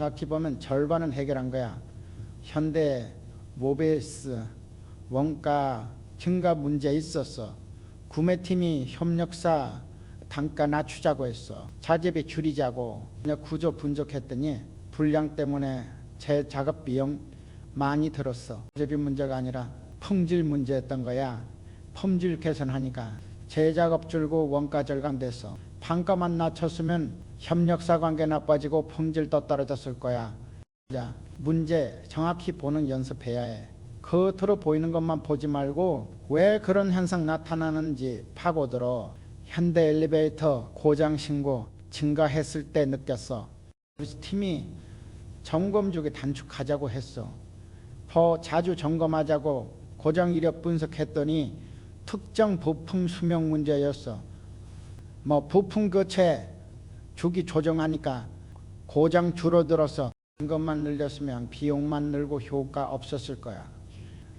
정확히 보면 절반은 해결한 거야. 현대 모베스 원가 증가 문제 있었어. 구매팀이 협력사 단가 낮추자고 했어. 자재비 줄이자고. 구조 분석했더니 불량 때문에 제 작업 비용 많이 들었어. 자재비 문제가 아니라 품질 문제였던 거야. 품질 개선하니까 제작업 줄고 원가 절감됐어. 판가만 낮췄으면 협력사 관계 나빠지고 품질도 떨어졌을 거야. 자, 문제 정확히 보는 연습해야 해. 겉으로 보이는 것만 보지 말고 왜 그런 현상 나타나는지 파고들어. 현대 엘리베이터 고장 신고 증가했을 때 느꼈어. 우리 팀이 점검 주기 단축하자고 했어. 더 자주 점검하자고 고장 이력 분석했더니 특정 부품 수명 문제였어. 부품 교체 주기 조정하니까 고장 줄어들어서 점검만 늘렸으면 비용만 늘고 효과 없었을 거야.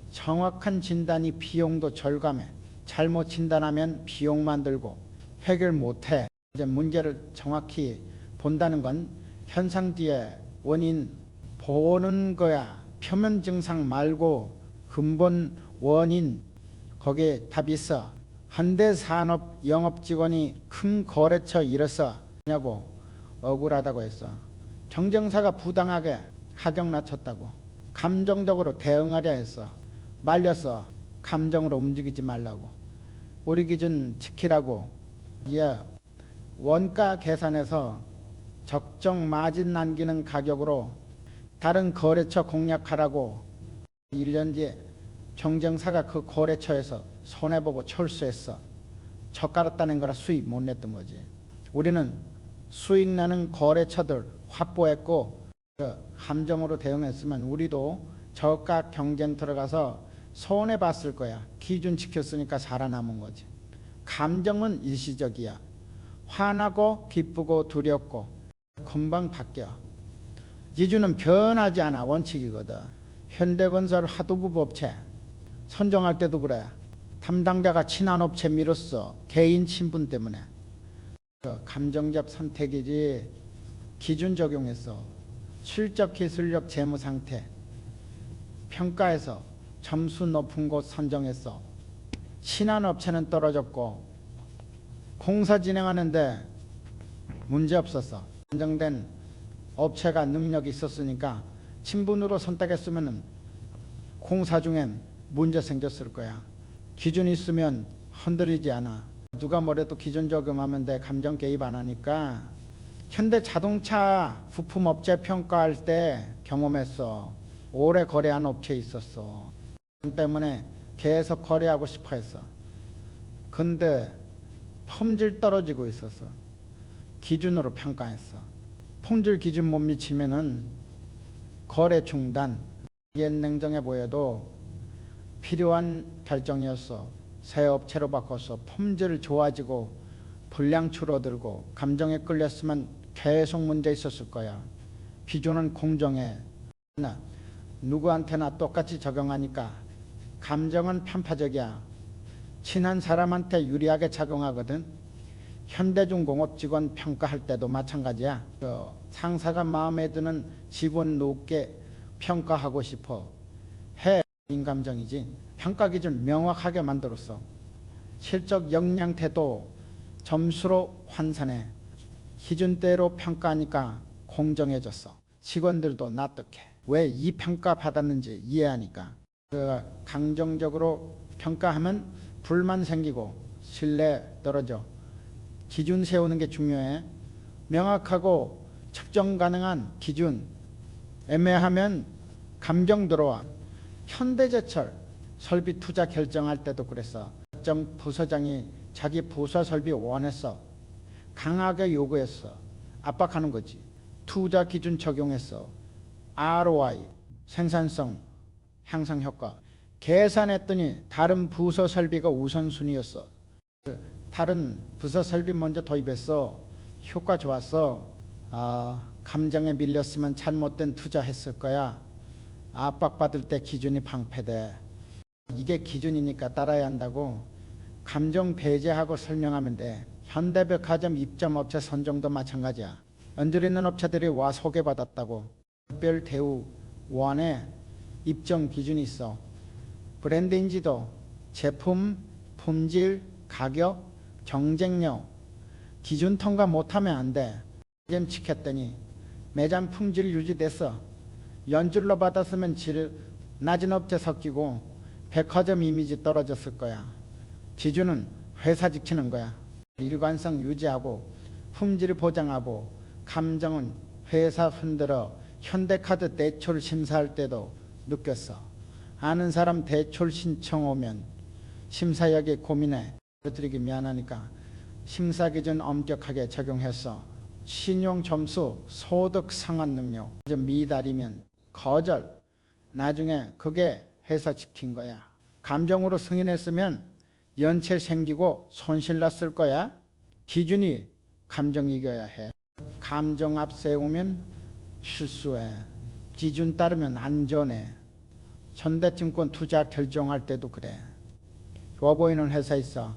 정확한 진단이 비용도 절감해. 잘못 진단하면 비용만 들고 해결 못해. 이제 문제를 정확히 본다는 건 현상 뒤에 원인 보는 거야. 표면 증상 말고 근본 원인, 거기에 답이 있어. 현대산업 영업직원이 큰 거래처 일어서 냐고 억울하다고 했어. 경쟁사가 부당하게 가격 낮췄다고. 감정적으로 대응하려 했어. 말렸어. 감정으로 움직이지 말라고. 우리 기준 지키라고. 원가 계산해서 적정 마진 남기는 가격으로 다른 거래처 공략하라고. 1년 뒤에 경쟁사가 그 거래처에서 손해보고 철수했어. 젓가락 따낸 거라 수익 못 냈던 거지. 우리는 수익 나는 거래처들 확보했고 감정으로 대응했으면 우리도 저가 경쟁 들어가서 손해봤을 거야. 기준 지켰으니까 살아남은 거지. 감정은 일시적이야. 화나고 기쁘고 두렵고 금방 바뀌어. 기준은 변하지 않아. 원칙이거든. 현대건설 하도급 업체 선정할 때도 그래. 담당자가 친한 업체 밀었어. 개인 친분 때문에. 감정적 선택이지 기준 적용했어. 실적 기술력 재무 상태 평가해서 점수 높은 곳 선정했어. 친한 업체는 떨어졌고 공사 진행하는데 문제 없었어. 선정된 업체가 능력이 있었으니까 친분으로 선택했으면 공사 중엔 문제 생겼을 거야. 기준이 있으면 흔들리지 않아. 누가 뭐래도 기준 적용하면 돼. 감정 개입 안 하니까. 현대 자동차 부품 업체 평가할 때 경험했어. 오래 거래한 업체 있었어. 때문에 계속 거래하고 싶어 했어. 근데 품질 떨어지고 있었어. 기준으로 평가했어. 품질 기준 못 미치면은 거래 중단. 이게 냉정해 보여도 필요한 결정이었어. 새 업체로 바꿨어. 품질 좋아지고 분량 줄어들고 감정에 끌렸으면 계속 문제 있었을 거야. 기준은 공정해. 누구한테나 똑같이 적용하니까 감정은 편파적이야. 친한 사람한테 유리하게 작용하거든. 현대중공업 직원 평가할 때도 마찬가지야. 상사가 마음에 드는 직원 높게 평가하고 싶어 해. 인감정이지. 평가 기준 명확하게 만들었어. 실적 역량 태도 점수로 환산해. 기준대로 평가하니까 공정해졌어. 직원들도 납득해. 왜 이 평가 받았는지 이해하니까. 강정적으로 평가하면 불만 생기고 신뢰 떨어져. 기준 세우는 게 중요해. 명확하고 측정 가능한 기준. 애매하면 감정 들어와. 현대제철 설비 투자 결정할 때도 그랬어. 특정 부서장이 자기 부서 설비 원했어. 강하게 요구했어. 압박하는 거지. 투자 기준 적용했어. ROI, 생산성, 향상 효과. 계산했더니 다른 부서 설비가 우선순위였어. 다른 부서 설비 먼저 도입했어. 효과 좋았어. 감정에 밀렸으면 잘못된 투자했을 거야. 압박받을 때 기준이 방패돼. 이게 기준이니까 따라야 한다고 감정 배제하고 설명하면 돼. 현대백화점 입점업체 선정도 마찬가지야. 언저리 있는 업체들이 와 소개받았다고. 특별 대우 원에 입점 기준이 있어. 브랜드 인지도, 제품, 품질, 가격, 경쟁력 기준 통과 못하면 안 돼. 지켰더니 매장 품질 유지돼서 연줄로 받았으면 질 낮은 업체 섞이고 백화점 이미지 떨어졌을 거야. 기준은 회사 지키는 거야. 일관성 유지하고 품질 보장하고 감정은 회사 흔들어. 현대카드 대출 심사할 때도 느꼈어. 아는 사람 대출 신청 오면 심사역에 고민해. 드리기 미안하니까 심사 기준 엄격하게 적용했어. 신용 점수, 소득 상환 능력 미달이면 거절. 나중에 그게 회사 지킨 거야. 감정으로 승인했으면 연체 생기고 손실 났을 거야. 기준이 감정 이겨야 해. 감정 앞세우면 실수해. 기준 따르면 안전해. 현대증권 투자 결정할 때도 그래. 좋아 보이는 회사 있어.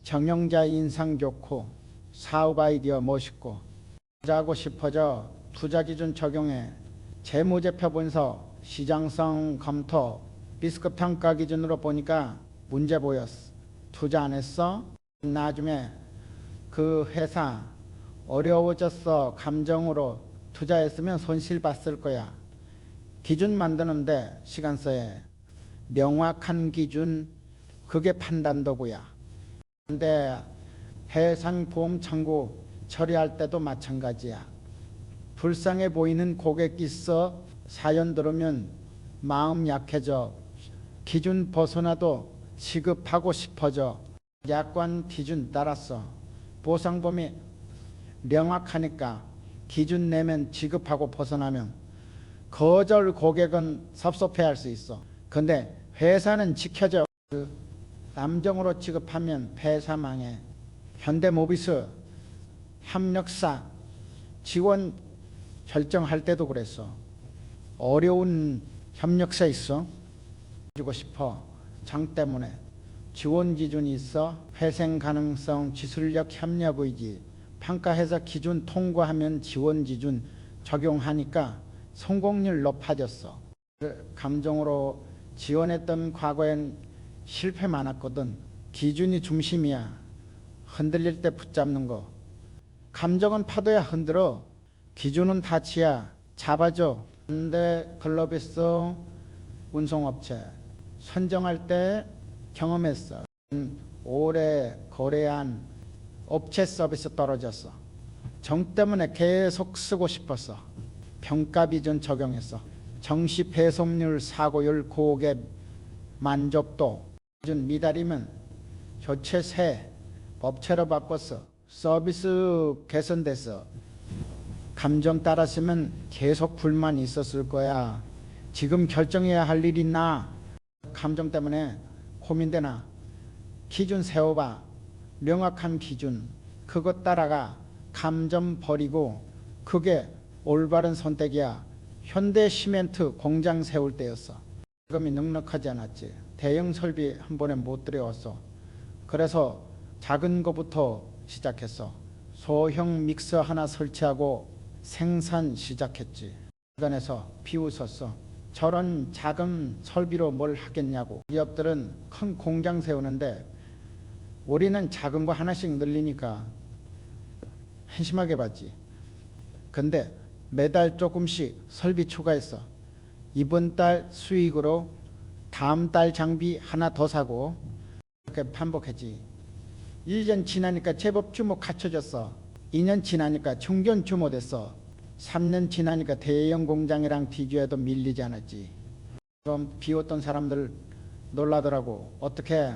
경영자 인상 좋고 사업 아이디어 멋있고 투자하고 싶어져. 투자 기준 적용해. 재무제표 분석, 시장성 검토, 리스크 평가 기준으로 보니까 문제 보였어. 투자 안 했어? 나중에 그 회사 어려워졌어. 감정으로 투자했으면 손실 봤을 거야. 기준 만드는데 시간 써야. 명확한 기준, 그게 판단도구야. 근데 해상보험 청구 처리할 때도 마찬가지야. 불쌍해 보이는 고객 있어. 사연 들으면 마음 약해져. 기준 벗어나도 취급하고 싶어져. 약관 기준 따랐어. 보상범위 명확하니까 기준 내면 지급하고 벗어나면 거절 고객은 섭섭해할 수 있어. 근데 회사는 지켜져. 남정으로 지급하면 회사 망해. 현대모비스 협력사 지원 결정할 때도 그랬어. 어려운 협력사 있어. 주고 싶어. 장 때문에 지원 기준이 있어. 회생 가능성, 기술력 협력 의지. 평가해서 기준 통과하면 지원 기준 적용하니까 성공률 높아졌어. 감정으로 지원했던 과거엔 실패 많았거든. 기준이 중심이야. 흔들릴 때 붙잡는 거. 감정은 파도야 흔들어. 기준은 다치야 잡아줘. 근데 글로비스 운송업체 선정할 때 경험했어. 오래 거래한 업체 서비스 떨어졌어. 정 때문에 계속 쓰고 싶었어. 평가 기준 적용했어. 정시 배송률, 사고율, 고객 만족도 기준 미달이면 교체세 업체로 바꿨어. 서비스 개선됐어. 감정 따랐으면 계속 불만 있었을 거야. 지금 결정해야 할 일 있나? 감정 때문에 고민되나? 기준 세워봐. 명확한 기준. 그것 따라가. 감정 버리고. 그게 올바른 선택이야. 현대시멘트 공장 세울 때였어. 자금이 넉넉하지 않았지. 대형 설비 한 번에 못 들여왔어. 그래서 작은 거부터 시작했어. 소형 믹서 하나 설치하고 생산 시작했지. 주변에서 비웃었어. 저런 작은 설비로 뭘 하겠냐고. 기업들은 큰 공장 세우는데 우리는 작은 거 하나씩 늘리니까 한심하게 봤지. 근데 매달 조금씩 설비 추가했어. 이번 달 수익으로 다음 달 장비 하나 더 사고 이렇게 반복했지. 1년 지나니까 제법 규모 갖춰졌어. 2년 지나니까 중견 규모 됐어. 3년 지나니까 대형 공장이랑 비교해도 밀리지 않았지. 좀 비웃던 사람들 놀라더라고. 어떻게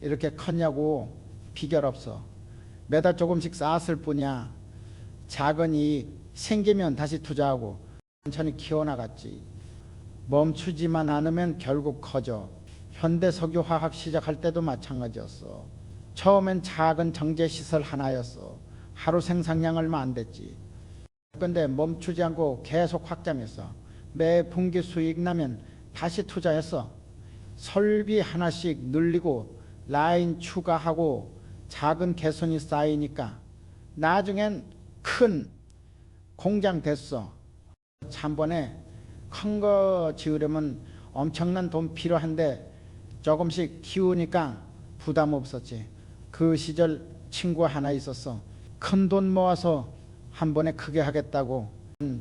이렇게 컸냐고. 비결 없어. 매달 조금씩 쌓았을 뿐이야. 작은 이익 생기면 다시 투자하고 천천히 키워나갔지. 멈추지만 않으면 결국 커져. 현대석유화학 시작할 때도 마찬가지였어. 처음엔 작은 정제시설 하나였어. 하루 생산량 얼마 안 됐지. 근데 멈추지 않고 계속 확장했어. 매 분기 수익 나면 다시 투자했어. 설비 하나씩 늘리고 라인 추가하고 작은 개선이 쌓이니까 나중엔 큰 공장 됐어. 한 번에 큰 거 지으려면 엄청난 돈 필요한데 조금씩 키우니까 부담 없었지. 그 시절 친구 하나 있었어. 큰 돈 모아서 한 번에 크게 하겠다고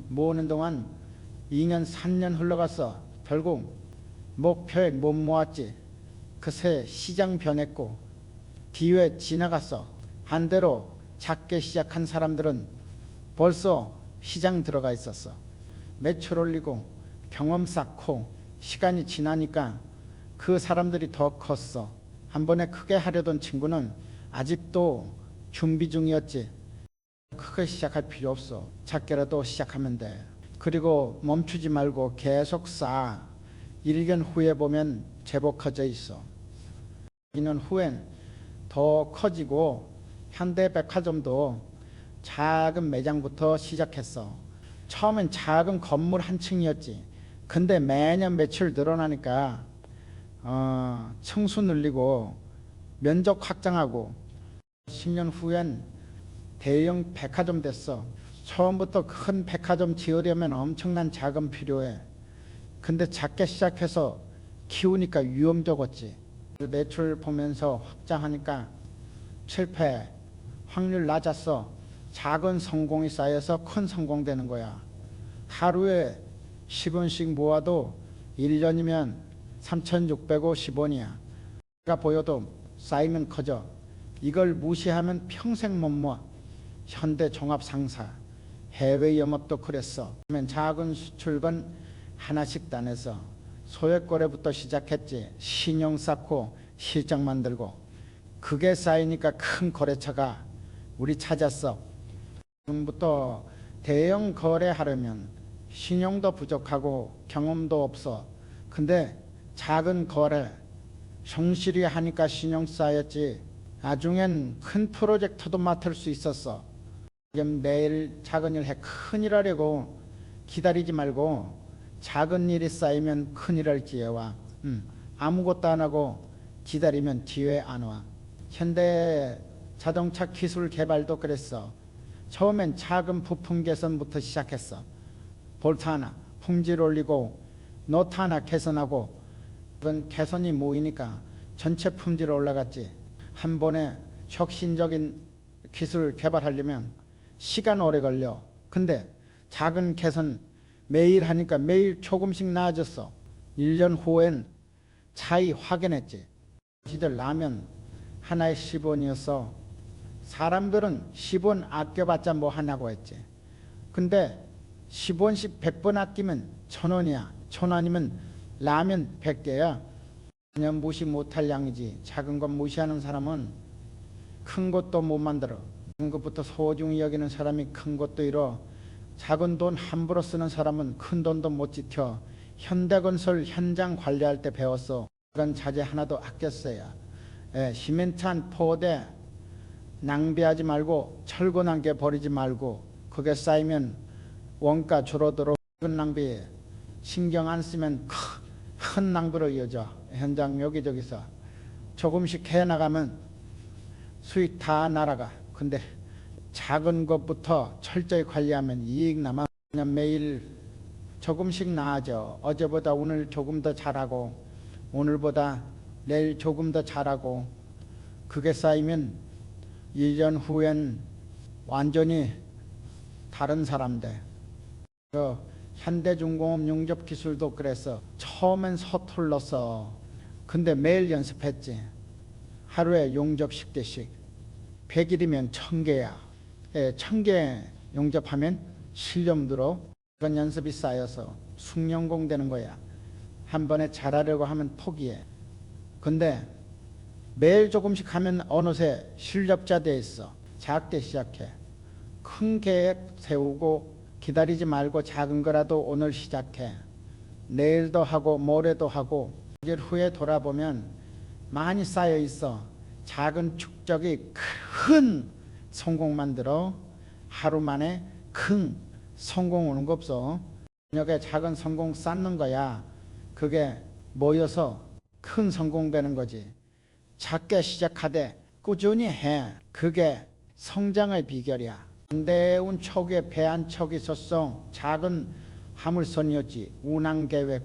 모으는 동안 2년 3년 흘러갔어. 결국 목표에 못 모았지. 그새 시장 변했고 기회 지나갔어. 반대로 작게 시작한 사람들은 벌써 시장 들어가 있었어. 매출 올리고 경험 쌓고 시간이 지나니까 그 사람들이 더 컸어. 한 번에 크게 하려던 친구는 아직도 준비 중이었지. 크게 시작할 필요 없어. 작게라도 시작하면 돼. 그리고 멈추지 말고 계속 쌓아. 1년 후에 보면 제법 커져 있어. 2년 후엔 더 커지고 현대백화점도 작은 매장부터 시작했어. 처음엔 작은 건물 한 층이었지. 근데 매년 매출 늘어나니까 층수 늘리고 면적 확장하고 10년 후엔 대형 백화점 됐어. 처음부터 큰 백화점 지으려면 엄청난 자금 필요해. 근데 작게 시작해서 키우니까 위험 적었지. 매출 보면서 확장하니까 실패 확률 낮았어. 작은 성공이 쌓여서 큰 성공 되는 거야. 하루에 10원씩 모아도 1년이면 3,650원이야. 내가 보여도 쌓이면 커져. 이걸 무시하면 평생 못 모아. 현대종합상사 해외 영업도 그랬어. 작은 수출건 하나씩 따내서 소액거래부터 시작했지. 신용 쌓고 실적 만들고 그게 쌓이니까 큰 거래처가 우리 찾았어. 지금부터 대형 거래하려면 신용도 부족하고 경험도 없어. 근데 작은 거래 성실히 하니까 신용 쌓였지. 나중엔 큰 프로젝트도 맡을 수 있었어. 지금 매일 작은 일 해 큰 일 하려고 기다리지 말고 작은 일이 쌓이면 큰 일 할 기회 와. 아무것도 안 하고 기다리면 기회 안 와. 현대 자동차 기술 개발도 그랬어. 처음엔 작은 부품 개선부터 시작했어. 볼트 하나 품질 올리고 노트 하나 개선하고 그건 개선이 모이니까 전체 품질 올라갔지. 한 번에 혁신적인 기술 개발하려면 시간 오래 걸려. 근데 작은 개선 매일 하니까 매일 조금씩 나아졌어. 1년 후엔 차이 확연했지. 시절 라면 하나에 10원이었어. 사람들은 10원 아껴봤자 뭐 하냐고 했지. 근데 10원씩 100번 아끼면 1,000원이야. 1,000원이면 라면 100개야. 그냥 무시 못할 양이지. 작은 것 무시하는 사람은 큰 것도 못 만들어. 큰 것부터 소중히 여기는 사람이 큰 것도 이뤄. 작은 돈 함부로 쓰는 사람은 큰 돈도 못 지켜. 현대건설 현장 관리할 때 배웠어. 그건 자재 하나도 아껴 써야. 시멘트한 포대 낭비하지 말고 철근 한 개 버리지 말고 그게 쌓이면 원가 줄어들어. 큰 낭비 신경 안 쓰면 큰 낭비로 이어져. 현장 여기저기서 조금씩 해나가면 수익 다 날아가. 근데 작은 것부터 철저히 관리하면 이익 남아. 그냥 매일 조금씩 나아져. 어제보다 오늘 조금 더 잘하고 오늘보다 내일 조금 더 잘하고 그게 쌓이면 1년 후엔 완전히 다른 사람 돼. 현대중공업 용접기술도 그래서 처음엔 서툴렀어. 근데 매일 연습했지. 하루에 용접 10개씩 100일이면 1000개야. 1000개 용접하면 실력 들어. 그런 연습이 쌓여서 숙련공 되는 거야. 한 번에 잘하려고 하면 포기해. 근데 매일 조금씩 하면 어느새 실력자 돼 있어. 작게 시작해. 큰 계획 세우고 기다리지 말고 작은 거라도 오늘 시작해. 내일도 하고 모레도 하고 1일 후에 돌아보면 많이 쌓여 있어. 작은 축적이 큰 성공 만들어. 하루 만에 큰 성공 오는 거 없어. 저녁에 작은 성공 쌓는 거야. 그게 모여서 큰 성공 되는 거지. 작게 시작하되 꾸준히 해. 그게 성장의 비결이야. 내운 척에 배 한 척이 있었어. 작은 화물선이었지. 운항계획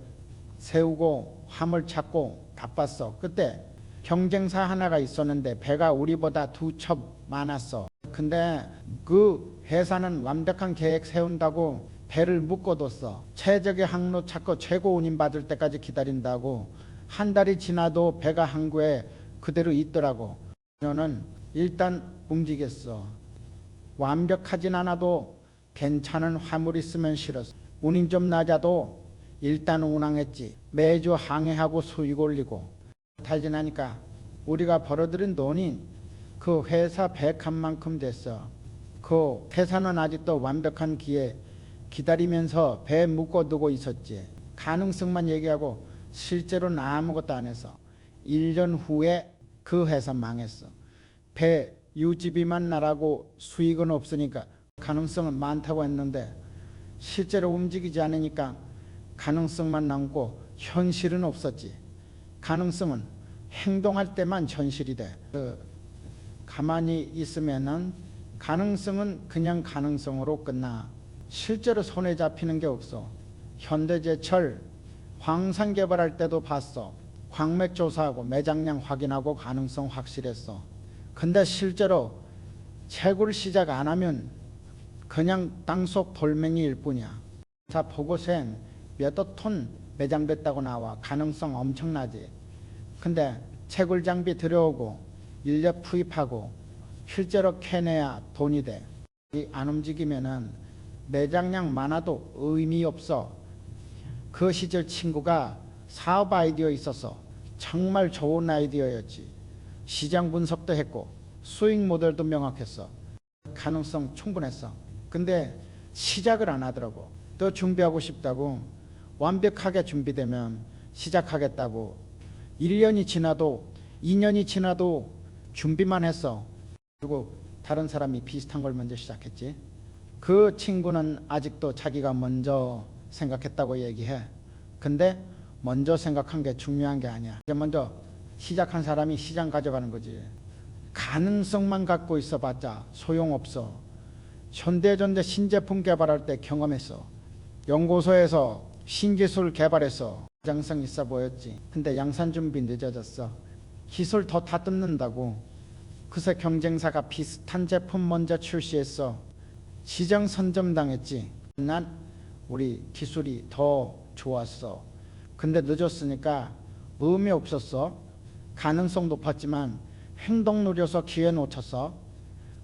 세우고 화물 찾고 바빴어. 그때 경쟁사 하나가 있었는데 배가 우리보다 2첩 많았어. 근데 그 회사는 완벽한 계획 세운다고 배를 묶어뒀어. 최적의 항로 찾고 최고 운임 받을 때까지 기다린다고. 한 달이 지나도 배가 항구에 그대로 있더라고. 그녀는 일단 움직였어. 완벽하진 않아도 괜찮은 화물 있으면 실었어. 운임 좀 낮아도 일단 운항했지. 매주 항해하고 수익 올리고. 달 지나니까 우리가 벌어들인 돈이 그 회사 100칸만큼 됐어. 그 회사는 아직도 완벽한 기회 기다리면서 배 묶어두고 있었지. 가능성만 얘기하고 실제로는 아무것도 안 했어. 1년 후에 그 회사 망했어. 배 유지비만 나라고 수익은 없으니까 가능성은 많다고 했는데 실제로 움직이지 않으니까 가능성만 남고 현실은 없었지. 가능성은 행동할 때만 현실이 돼. 가만히 있으면은 가능성은 그냥 가능성으로 끝나. 실제로 손에 잡히는 게 없어. 현대제철 황산 개발할 때도 봤어. 광맥 조사하고 매장량 확인하고 가능성 확실했어. 근데 실제로 채굴 시작 안 하면 그냥 땅속 돌멩이일 뿐이야. 자, 보고서엔 몇억 톤 매장됐다고 나와. 가능성 엄청나지. 근데 채굴 장비 들여오고 인력 투입하고 실제로 캐내야 돈이 돼. 안 움직이면은 매장량 많아도 의미 없어. 그 시절 친구가 사업 아이디어 있어서 정말 좋은 아이디어였지. 시장 분석도 했고 수익 모델도 명확했어. 가능성 충분했어. 근데 시작을 안 하더라고. 또 준비하고 싶다고. 완벽하게 준비되면 시작하겠다고. 1년이 지나도 2년이 지나도 준비만 했어. 그리고 다른 사람이 비슷한 걸 먼저 시작했지. 그 친구는 아직도 자기가 먼저 생각했다고 얘기해. 근데 먼저 생각한 게 중요한 게 아니야. 먼저 시작한 사람이 시장 가져가는 거지. 가능성만 갖고 있어봤자 소용없어. 현대전자 신제품 개발할 때 경험했어. 연구소에서 신기술 개발해서 가장성 있어 보였지. 근데 양산 준비 늦어졌어. 기술 더 다듬는다고. 그새 경쟁사가 비슷한 제품 먼저 출시했어. 시장 선점당했지. 난 우리 기술이 더 좋았어. 근데 늦었으니까 의미 없었어. 가능성 높았지만 행동 느려서 기회 놓쳤어.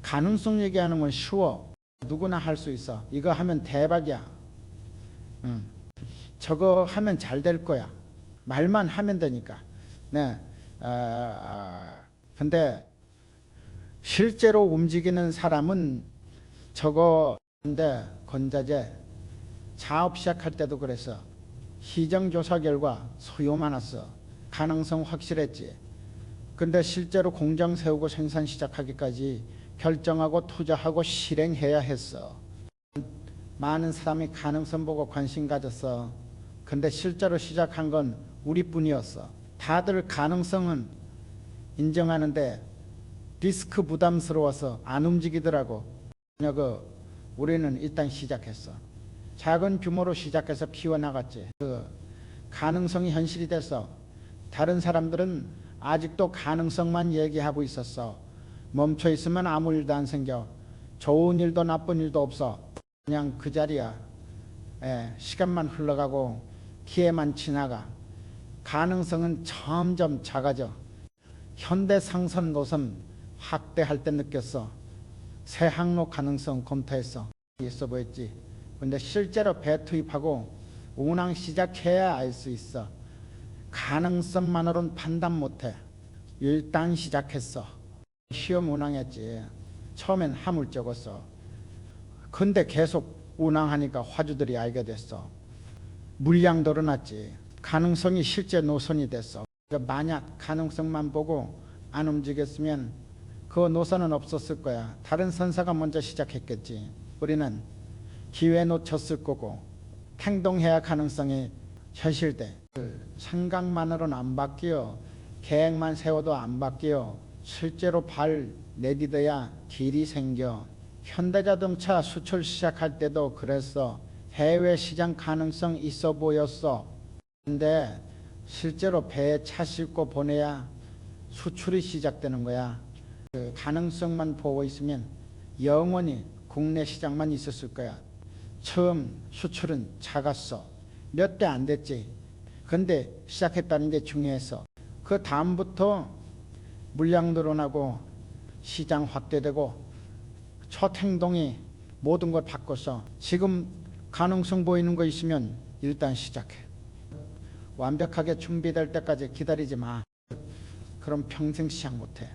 가능성 얘기하는 건 쉬워. 누구나 할 수 있어. 이거 하면 대박이야. 저거 하면 잘 될 거야. 말만 하면 되니까. 네. 근데 실제로 움직이는 사람은 저거 근데 건자재 사업 시작할 때도 그랬어. 시장조사 결과 소요 많았어. 가능성 확실했지. 근데 실제로 공장 세우고 생산 시작하기까지 결정하고 투자하고 실행해야 했어. 많은 사람이 가능성 보고 관심 가졌어. 근데 실제로 시작한 건 우리뿐이었어. 다들 가능성은 인정하는데 리스크 부담스러워서 안 움직이더라고. 우리는 일단 시작했어. 작은 규모로 시작해서 피워나갔지. 그 가능성이 현실이 됐어. 다른 사람들은 아직도 가능성만 얘기하고 있었어. 멈춰 있으면 아무 일도 안 생겨. 좋은 일도 나쁜 일도 없어. 그냥 그 자리야. 시간만 흘러가고 기회만 지나가. 가능성은 점점 작아져. 현대 상선 노선 확대할 때 느꼈어. 새 항로 가능성 검토했어. 있어 보였지. 근데 실제로 배 투입하고 운항 시작해야 알 수 있어. 가능성만으로는 판단 못해. 일단 시작했어. 시험 운항했지. 처음엔 화물 적었어. 근데 계속 운항하니까 화주들이 알게 됐어. 물량 늘어났지. 가능성이 실제 노선이 됐어. 만약 가능성만 보고 안 움직였으면 그 노선은 없었을 거야. 다른 선사가 먼저 시작했겠지. 우리는 기회 놓쳤을 거고 행동해야 가능성이 현실돼. 생각만으로는 안 바뀌어. 계획만 세워도 안 바뀌어. 실제로 발 내디뎌야 길이 생겨. 현대자동차 수출 시작할 때도 그랬어. 해외 시장 가능성 있어 보였어. 근데 실제로 배에 차 싣고 보내야 수출이 시작되는 거야. 그 가능성만 보고 있으면 영원히 국내 시장만 있었을 거야. 처음 수출은 작았어. 몇 대 안 됐지. 근데 시작했다는 게 중요했어. 그 다음부터 물량 늘어나고 시장 확대되고 첫 행동이 모든 걸 바꿨어. 지금 가능성 보이는 거 있으면 일단 시작해. 완벽하게 준비될 때까지 기다리지 마. 그럼 평생 시작 못해.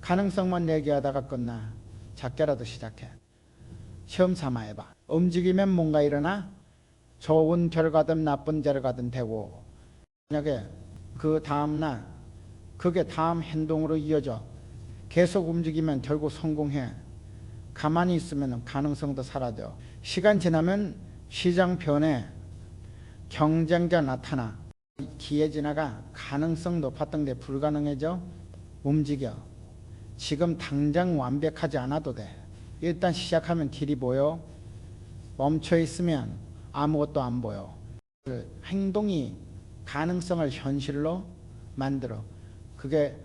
가능성만 얘기하다가 끝나. 작게라도 시작해. 시험 삼아 해봐. 움직이면 뭔가 일어나? 좋은 결과든 나쁜 결과든 되고, 만약에 그 다음날 그게 다음 행동으로 이어져 계속 움직이면 결국 성공해. 가만히 있으면 가능성도 사라져. 시간 지나면 시장 변해, 경쟁자 나타나, 기회 지나가 가능성 높았던 게 불가능해져. 움직여. 지금 당장 완벽하지 않아도 돼. 일단 시작하면 길이 보여. 멈춰 있으면 아무것도 안 보여. 행동이 가능성을 현실로 만들어. 그게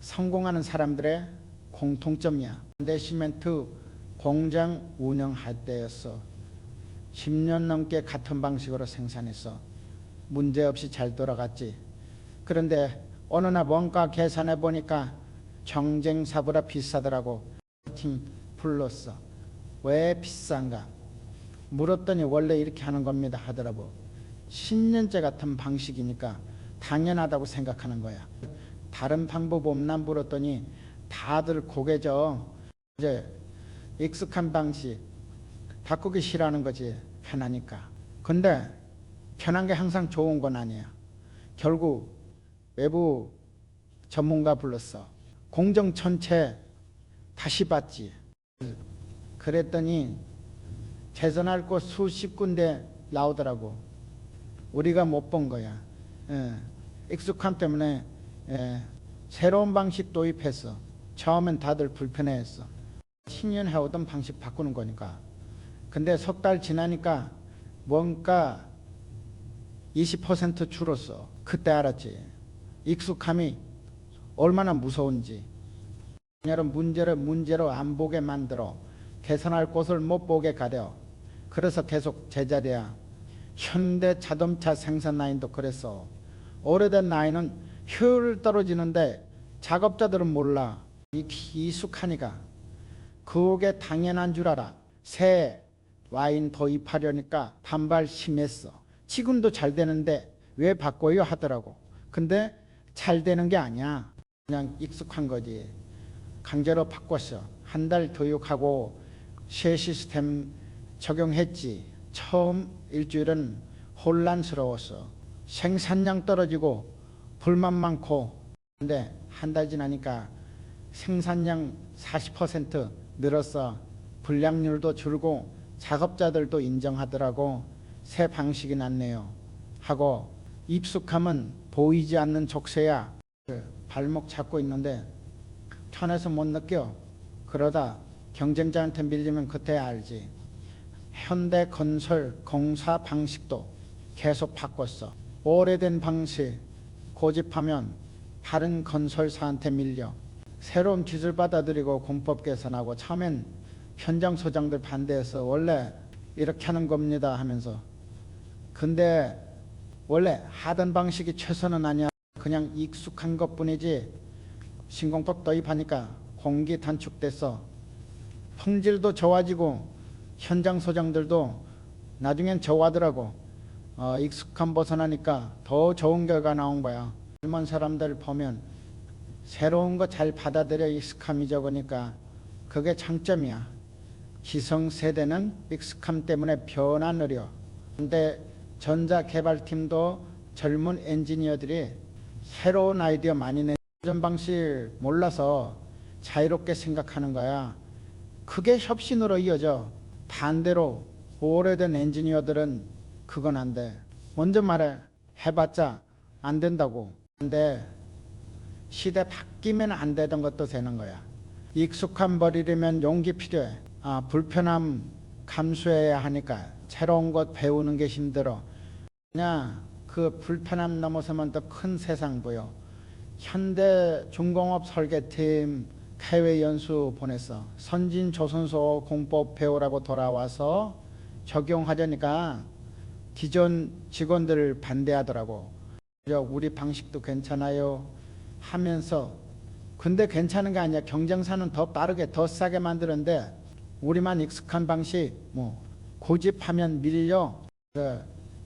성공하는 사람들의 공통점이야. 현대시멘트 공장 운영할 때였어. 10년 넘게 같은 방식으로 생산했어. 문제없이 잘 돌아갔지. 그런데 어느 날 원가 계산해 보니까 경쟁사보다 비싸더라고. 팀 불렀어. 왜 비싼가? 물었더니 원래 이렇게 하는 겁니다 하더라고. 10년째 같은 방식이니까 당연하다고 생각하는 거야. 다른 방법 없나 물었더니 다들 고개져. 이제 익숙한 방식 바꾸기 싫어하는 거지. 편하니까. 근데 편한 게 항상 좋은 건 아니야. 결국 외부 전문가 불렀어. 공정 전체 다시 봤지. 그랬더니 개선할 곳 수십 군데 나오더라고. 우리가 못 본 거야. 익숙함 때문에 새로운 방식 도입했어. 처음엔 다들 불편해했어. 10년 해오던 방식 바꾸는 거니까. 근데 석 달 지나니까 원가 20% 줄었어. 그때 알았지. 익숙함이 얼마나 무서운지. 여러분 문제를 문제로 안 보게 만들어. 개선할 곳을 못 보게 가려. 그래서 계속 제자리야. 현대 자동차 생산 라인도 그랬어. 오래된 라인은 효율 떨어지는데 작업자들은 몰라. 익숙하니까. 그게 당연한 줄 알아. 새 와인 도입하려니까 반발 심했어. 지금도 잘 되는데 왜 바꿔요 하더라고. 근데 잘 되는 게 아니야. 그냥 익숙한 거지. 강제로 바꿨어. 한 달 교육하고 새 시스템 적용했지. 처음 일주일은 혼란스러웠어. 생산량 떨어지고 불만 많고. 근데 한 달 지나니까 생산량 40% 늘었어. 불량률도 줄고 작업자들도 인정하더라고. 새 방식이 낫네요 하고. 익숙함은 보이지 않는 족쇄야. 발목 잡고 있는데 편해서 못 느껴. 그러다 경쟁자한테 밀리면 그때 알지. 현대건설 공사 방식도 계속 바꿨어. 오래된 방식 고집하면 다른 건설사한테 밀려. 새로운 기술 받아들이고 공법 개선하고. 처음엔 현장 소장들 반대해서 원래 이렇게 하는 겁니다 하면서. 근데 원래 하던 방식이 최선은 아니야. 그냥 익숙한 것뿐이지. 신공법 도입하니까 공기 단축돼서 품질도 좋아지고 현장 소장들도 나중엔 좋아하더라고. 익숙함 벗어나니까 더 좋은 결과 나온 거야. 젊은 사람들 보면 새로운 거 잘 받아들여. 익숙함이 적으니까 그게 장점이야. 기성세대는 익숙함 때문에 변화 느려. 근데 전자개발팀도 젊은 엔지니어들이 새로운 아이디어 많이 내. 전 방식 몰라서 자유롭게 생각하는 거야. 그게 혁신으로 이어져. 반대로 오래된 엔지니어들은 그건 안 돼. 먼저 말해. 해봤자 안 된다고. 근데 시대 바뀌면 안 되던 것도 되는 거야. 익숙함 버리려면 용기 필요해. 불편함 감수해야 하니까 새로운 것 배우는 게 힘들어. 그냥 그 불편함 넘어서면 더 큰 세상 보여. 현대 중공업 설계팀 해외 연수 보냈어. 선진 조선소 공법 배우라고 돌아와서 적용하려니까 기존 직원들 반대하더라고. 우리 방식도 괜찮아요 하면서, 근데 괜찮은 게 아니야. 경쟁사는 더 빠르게 더 싸게 만드는데 우리만 익숙한 방식 뭐 고집하면 밀려.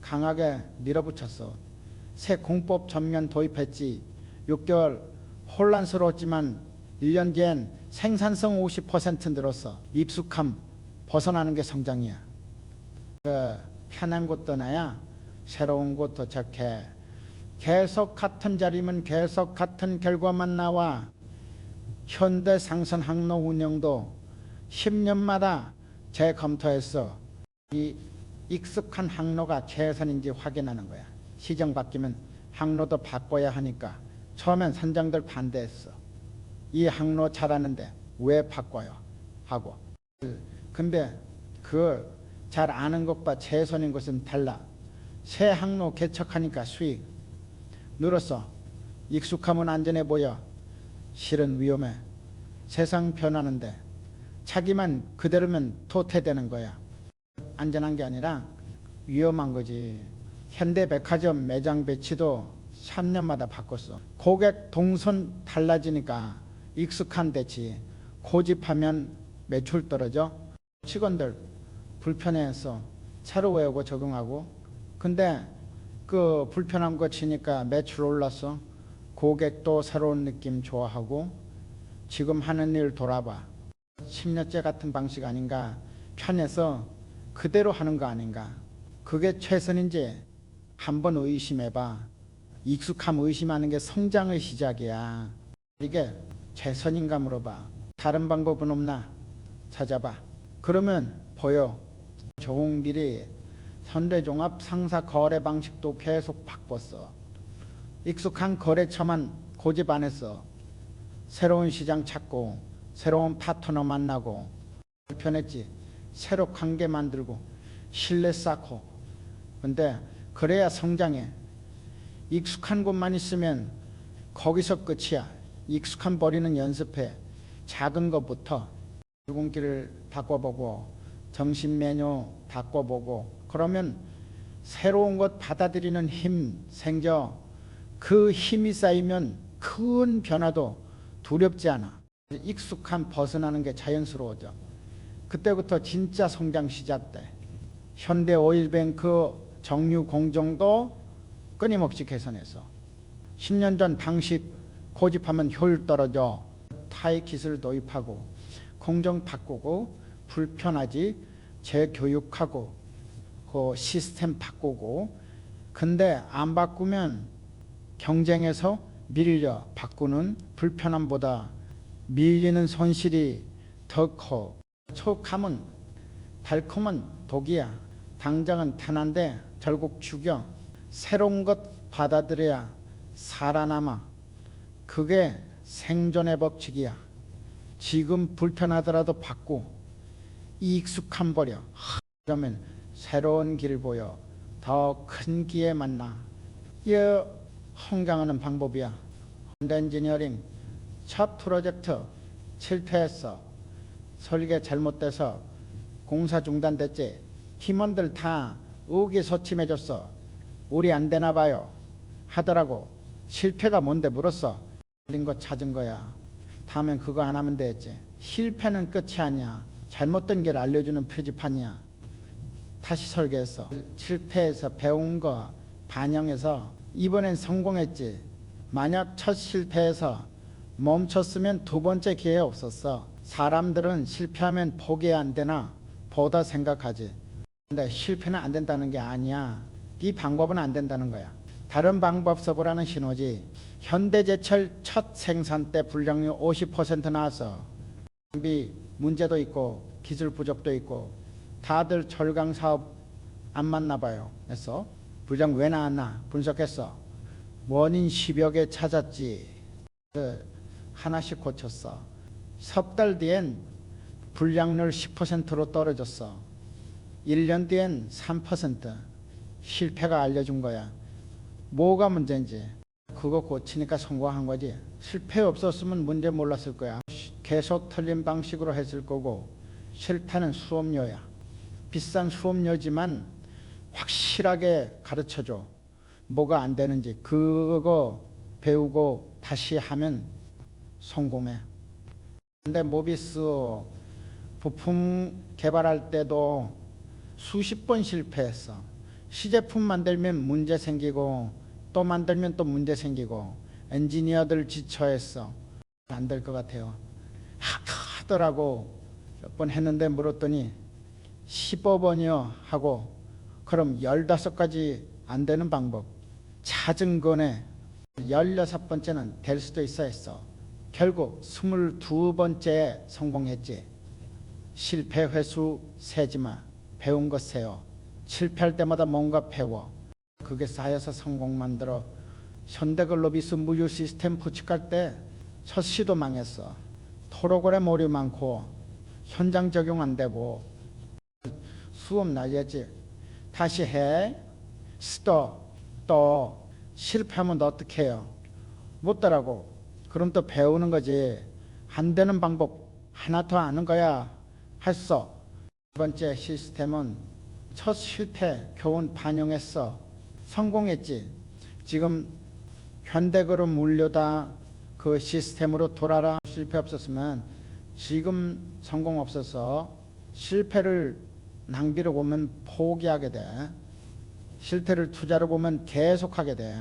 강하게 밀어붙였어. 새 공법 전면 도입했지. 6개월 혼란스러웠지만 1년 뒤엔 생산성 50% 늘었어. 익숙함 벗어나는 게 성장이야. 편한 곳도 나야 새로운 곳도 적해. 계속 같은 자리면 계속 같은 결과만 나와. 현대 상선 항로 운영도 10년마다 재검토했어. 이 익숙한 항로가 최선인지 확인하는 거야. 시정 바뀌면 항로도 바꿔야 하니까. 처음엔 선장들 반대했어. 이 항로 잘하는데 왜 바꿔요? 하고. 근데 그 잘 아는 것과 최선인 것은 달라. 새 항로 개척하니까 수익 늘었어. 익숙하면 안전해 보여. 실은 위험해. 세상 변하는데 자기만 그대로면 도태되는 거야. 안전한 게 아니라 위험한 거지. 현대백화점 매장 배치도 3년마다 바꿨어. 고객 동선 달라지니까 익숙한 대치. 고집하면 매출 떨어져. 직원들 불편해서 새로 외우고 적응하고. 근데 그 불편한 거 치니까 매출 올랐어. 고객도 새로운 느낌 좋아하고. 지금 하는 일 돌아봐. 10년째 같은 방식 아닌가. 편해서 그대로 하는 거 아닌가. 그게 최선인지 한번 의심해봐. 익숙함 의심하는 게 성장의 시작이야. 이게 최선인가 물어봐. 다른 방법은 없나 찾아봐. 그러면 보여. 조홍길이 현대종합 상사 거래 방식도 계속 바꿨어. 익숙한 거래처만 고집 안 했어. 새로운 시장 찾고 새로운 파트너 만나고. 불편했지. 새로 관계 만들고 신뢰 쌓고. 근데 그래야 성장해. 익숙한 곳만 있으면 거기서 끝이야. 익숙한 버리는 연습해. 작은 것부터 출근길을 바꿔보고 정신 메뉴 바꿔보고. 그러면 새로운 것 받아들이는 힘 생겨. 그 힘이 쌓이면 큰 변화도 두렵지 않아. 익숙한 벗어나는 게 자연스러워져. 그때부터 진짜 성장 시작돼. 현대오일뱅크 정유 공정도 끊임없이 개선해서 10년 전 방식 고집하면 효율 떨어져. 타이 기술 도입하고 공정 바꾸고. 불편하지. 재교육하고 그 시스템 바꾸고. 근데 안 바꾸면 경쟁에서 밀려. 바꾸는 불편함보다 밀리는 손실이 더 커. 촉감은 달콤한 독이야. 당장은 편한데 결국 죽여. 새로운 것 받아들여야 살아남아. 그게 생존의 법칙이야. 지금 불편하더라도 바꾸. 익숙함 버려. 그러면 새로운 길 보여. 더 큰 기회 만나. 이 성장하는 방법이야. 현대 엔지니어링 첫 프로젝트 실패했어. 설계 잘못돼서 공사 중단됐지. 팀원들 다 의기소침해졌어. 우리 안 되나 봐요 하더라고. 실패가 뭔데 물었어. 틀린 거 찾은 거야. 다음엔 그거 안 하면 되겠지. 실패는 끝이 아니야. 잘못된 길 알려주는 표지판이야. 다시 설계했어. 실패해서 배운 거 반영해서 이번엔 성공했지. 만약 첫 실패해서 멈췄으면 두 번째 기회 없었어. 사람들은 실패하면 포기 안 되나 보다 생각하지. 근데 실패는 안 된다는 게 아니야. 이 방법은 안 된다는 거야. 다른 방법 써보라는 신호지. 현대제철 첫 생산 때 불량률 50% 나왔어. 장비 문제도 있고 기술 부족도 있고. 다들 철강 사업 안 맞나 봐요. 그래서 불량 왜 나왔나 분석했어. 원인 10여 개 찾았지. 하나씩 고쳤어. 석 달 뒤엔 불량률 10%로 떨어졌어. 1년 뒤엔 3% 실패가 알려준 거야. 뭐가 문제인지. 그거 고치니까 성공한 거지. 실패 없었으면 문제 몰랐을 거야. 계속 틀린 방식으로 했을 거고. 싫다는 수업료야. 비싼 수업료지만 확실하게 가르쳐줘. 뭐가 안 되는지. 그거 배우고 다시 하면 성공해. 근데 모비스 부품 개발할 때도 수십 번 실패했어. 시제품 만들면 문제 생기고 또 만들면 또 문제 생기고 엔지니어들 지쳐했어. 안 될 것 같아요. 하더라고. 몇 번 했는데 물었더니 15번이요 하고 그럼 15가지 안 되는 방법 찾은 거네. 16번째는 될 수도 있어 했어. 결국 22번째에 성공했지. 실패 횟수 세지마. 배운 거 세요. 실패할 때마다 뭔가 배워. 그게 쌓여서 성공 만들어. 현대글로비스 무유 시스템 구축할 때 첫 시도 망했어. 프로그램 오류 많고 현장 적용 안 되고. 수업 나야지. 다시 해. 스톱. 또 실패하면 어떻게 해요? 못 따라고. 그럼 또 배우는 거지. 안 되는 방법 하나 더 아는 거야. 했어. 두 번째 시스템은 첫 실패 교훈 반영했어. 성공했지. 지금 현대그룹 물류다 그 시스템으로 돌아라. 실패 없었으면 지금 성공 없어서 실패를 낭비로 보면 포기하게 돼. 실패를 투자로 보면 계속하게 돼.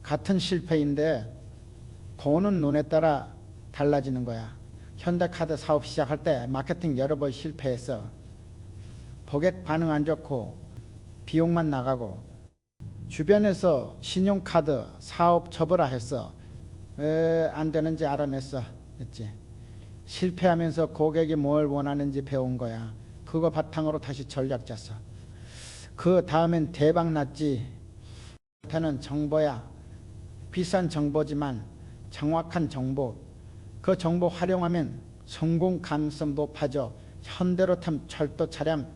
같은 실패인데 돈은 눈에 따라 달라지는 거야. 현대카드 사업 시작할 때 마케팅 여러 번 실패했어. 고객 반응 안 좋고 비용만 나가고 주변에서 신용카드 사업 접어라 했어. 왜 안 되는지 알아냈어. 했지. 실패하면서 고객이 뭘 원하는지 배운 거야. 그거 바탕으로 다시 전략 짰어. 그 다음엔 대박 났지. 한테는 정보야. 비싼 정보지만 정확한 정보. 그 정보 활용하면 성공 가능성 높아져. 현대로템 철도 차량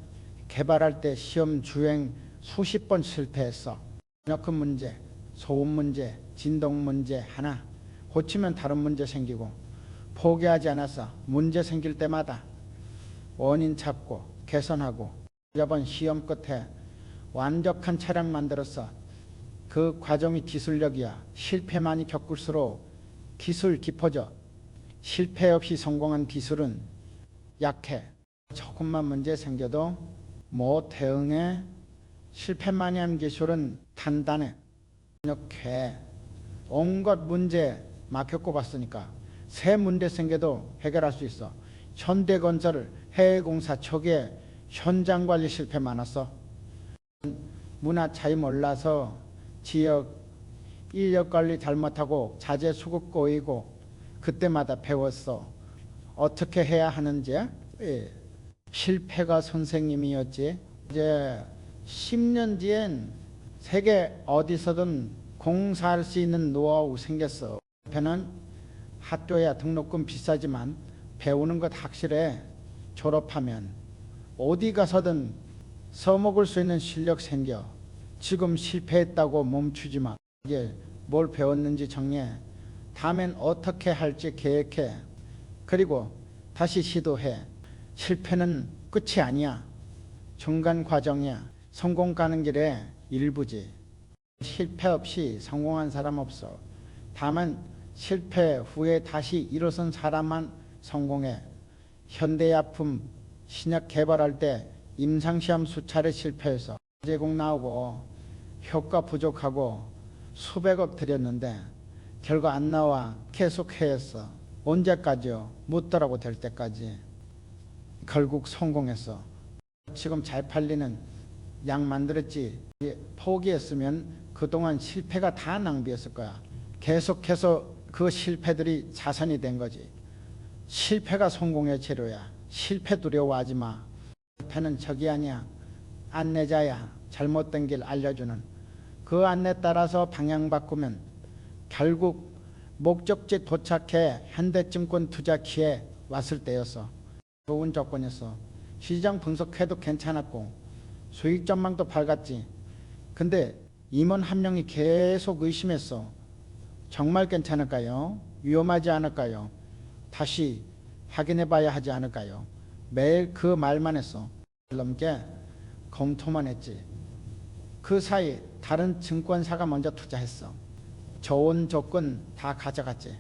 개발할 때 시험 주행 수십 번 실패했어. 에너크 문제, 소음 문제, 진동 문제 하나 고치면 다른 문제 생기고 포기하지 않았어. 문제 생길 때마다 원인 찾고 개선하고 여번 시험 끝에 완벽한 차량 만들었어. 그 과정이 기술력이야. 실패 많이 겪을수록 기술 깊어져. 실패 없이 성공한 기술은 약해. 조금만 문제 생겨도 뭐 대응해. 실패 많이 한 기술은 단단해. 이렇게 온갖 문제 막 겪어봤으니까 새 문제 생겨도 해결할 수 있어. 현대건설 해외공사 초기에 현장관리 실패 많았어. 문화 차이 몰라서 지역 인력관리 잘못하고 자재 수급 꼬이고 그때마다 배웠어. 어떻게 해야 하는지. 실패가 선생님이었지. 이제 10년 뒤엔 세계 어디서든 공사할 수 있는 노하우 생겼어. 배는 학교야 등록금 비싸지만 배우는 것 확실해. 졸업하면 어디 가서든 써먹을 수 있는 실력 생겨. 지금 실패했다고 멈추지 마. 이게 뭘 배웠는지 정리해. 다음엔 어떻게 할지 계획해. 그리고 다시 시도해. 실패는 끝이 아니야. 중간 과정이야. 성공 가는 길의 일부지. 실패 없이 성공한 사람 없어. 다만 실패 후에 다시 일어선 사람만 성공해. 현대약품 신약 개발할 때 임상시험 수차례 실패해서 제공 나오고 효과 부족하고 수백억 들였는데 결과 안 나와. 계속 해했어. 언제까지요? 묻더라고 될 때까지. 결국 성공했어. 지금 잘 팔리는 약 만들었지. 포기했으면 그동안 실패가 다 낭비였을 거야. 계속해서 그 실패들이 자산이 된 거지. 실패가 성공의 재료야. 실패 두려워하지 마. 실패는 적이 아니야. 안내자야. 잘못된 길 알려주는. 그 안내 따라서 방향 바꾸면 결국 목적지 도착해 현대증권 투자키에 왔을 때였어. 좋은 조건이었어. 시장 분석해도 괜찮았고 수익 전망도 밝았지. 근데 임원 한 명이 계속 의심했어. 정말 괜찮을까요? 위험하지 않을까요? 다시 확인해 봐야 하지 않을까요? 매일 그 말만 했어. 넘게 검토만 했지. 그 사이 다른 증권사가 먼저 투자했어. 좋은 조건 다 가져갔지.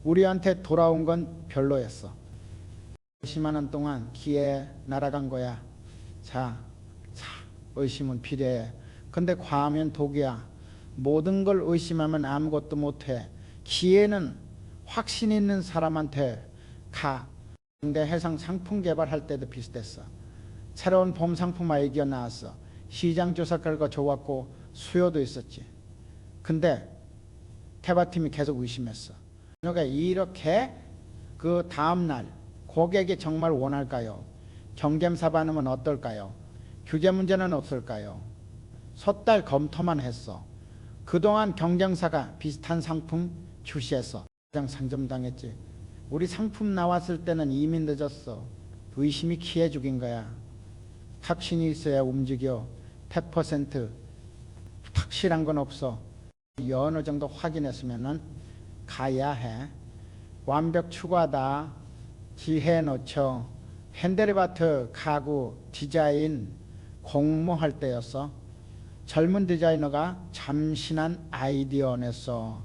우리한테 돌아온 건 별로였어. 10만 원 동안 기회 날아간 거야. 자, 의심은 필요해. 근데 과하면 독이야. 모든 걸 의심하면 아무것도 못해. 기회는 확신 있는 사람한테 가. 근데 해상 상품 개발할 때도 비슷했어. 새로운 봄 상품 아이디어 나왔어. 시장 조사 결과 좋았고 수요도 있었지. 근데 개발팀이 계속 의심했어. 그러니까 이렇게 그 다음날 고객이 정말 원할까요? 경쟁사 반응은 어떨까요? 규제 문제는 없을까요? 섣달 검토만 했어. 그동안 경쟁사가 비슷한 상품 출시했어. 가장 상점당했지. 우리 상품 나왔을 때는 이미 늦었어. 의심이 키에 죽인 거야. 확신이 있어야 움직여. 100% 확실한 건 없어. 어느 정도 확인했으면 가야 해. 완벽 추구하다 지혜 놓쳐. 현대리바트 가구 디자인 공모할 때였어. 젊은 디자이너가 참신한 아이디어 냈어.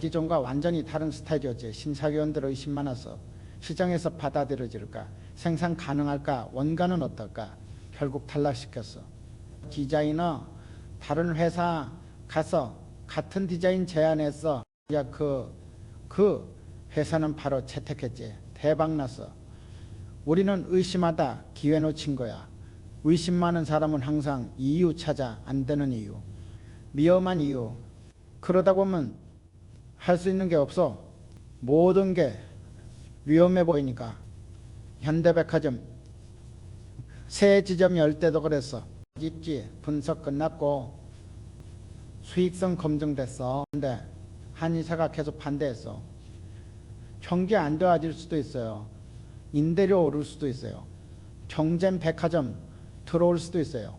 기존과 완전히 다른 스타일이었지. 심사위원들 의심 많아서 시장에서 받아들여질까? 생산 가능할까? 원가는 어떨까? 결국 탈락시켰어. 디자이너 다른 회사 가서 같은 디자인 제안했어. 야, 그 회사는 바로 채택했지. 대박 났어. 우리는 의심하다 기회 놓친 거야. 의심 많은 사람은 항상 이유 찾아. 안 되는 이유, 위험한 이유. 그러다 보면 할 수 있는 게 없어. 모든 게 위험해 보이니까. 현대백화점 새 지점 열 때도 그랬어. 입지 분석 끝났고 수익성 검증됐어. 근데 한의사가 계속 반대했어. 경기 안 좋아질 수도 있어요. 임대료 오를 수도 있어요. 경쟁 백화점 들어올 수도 있어요.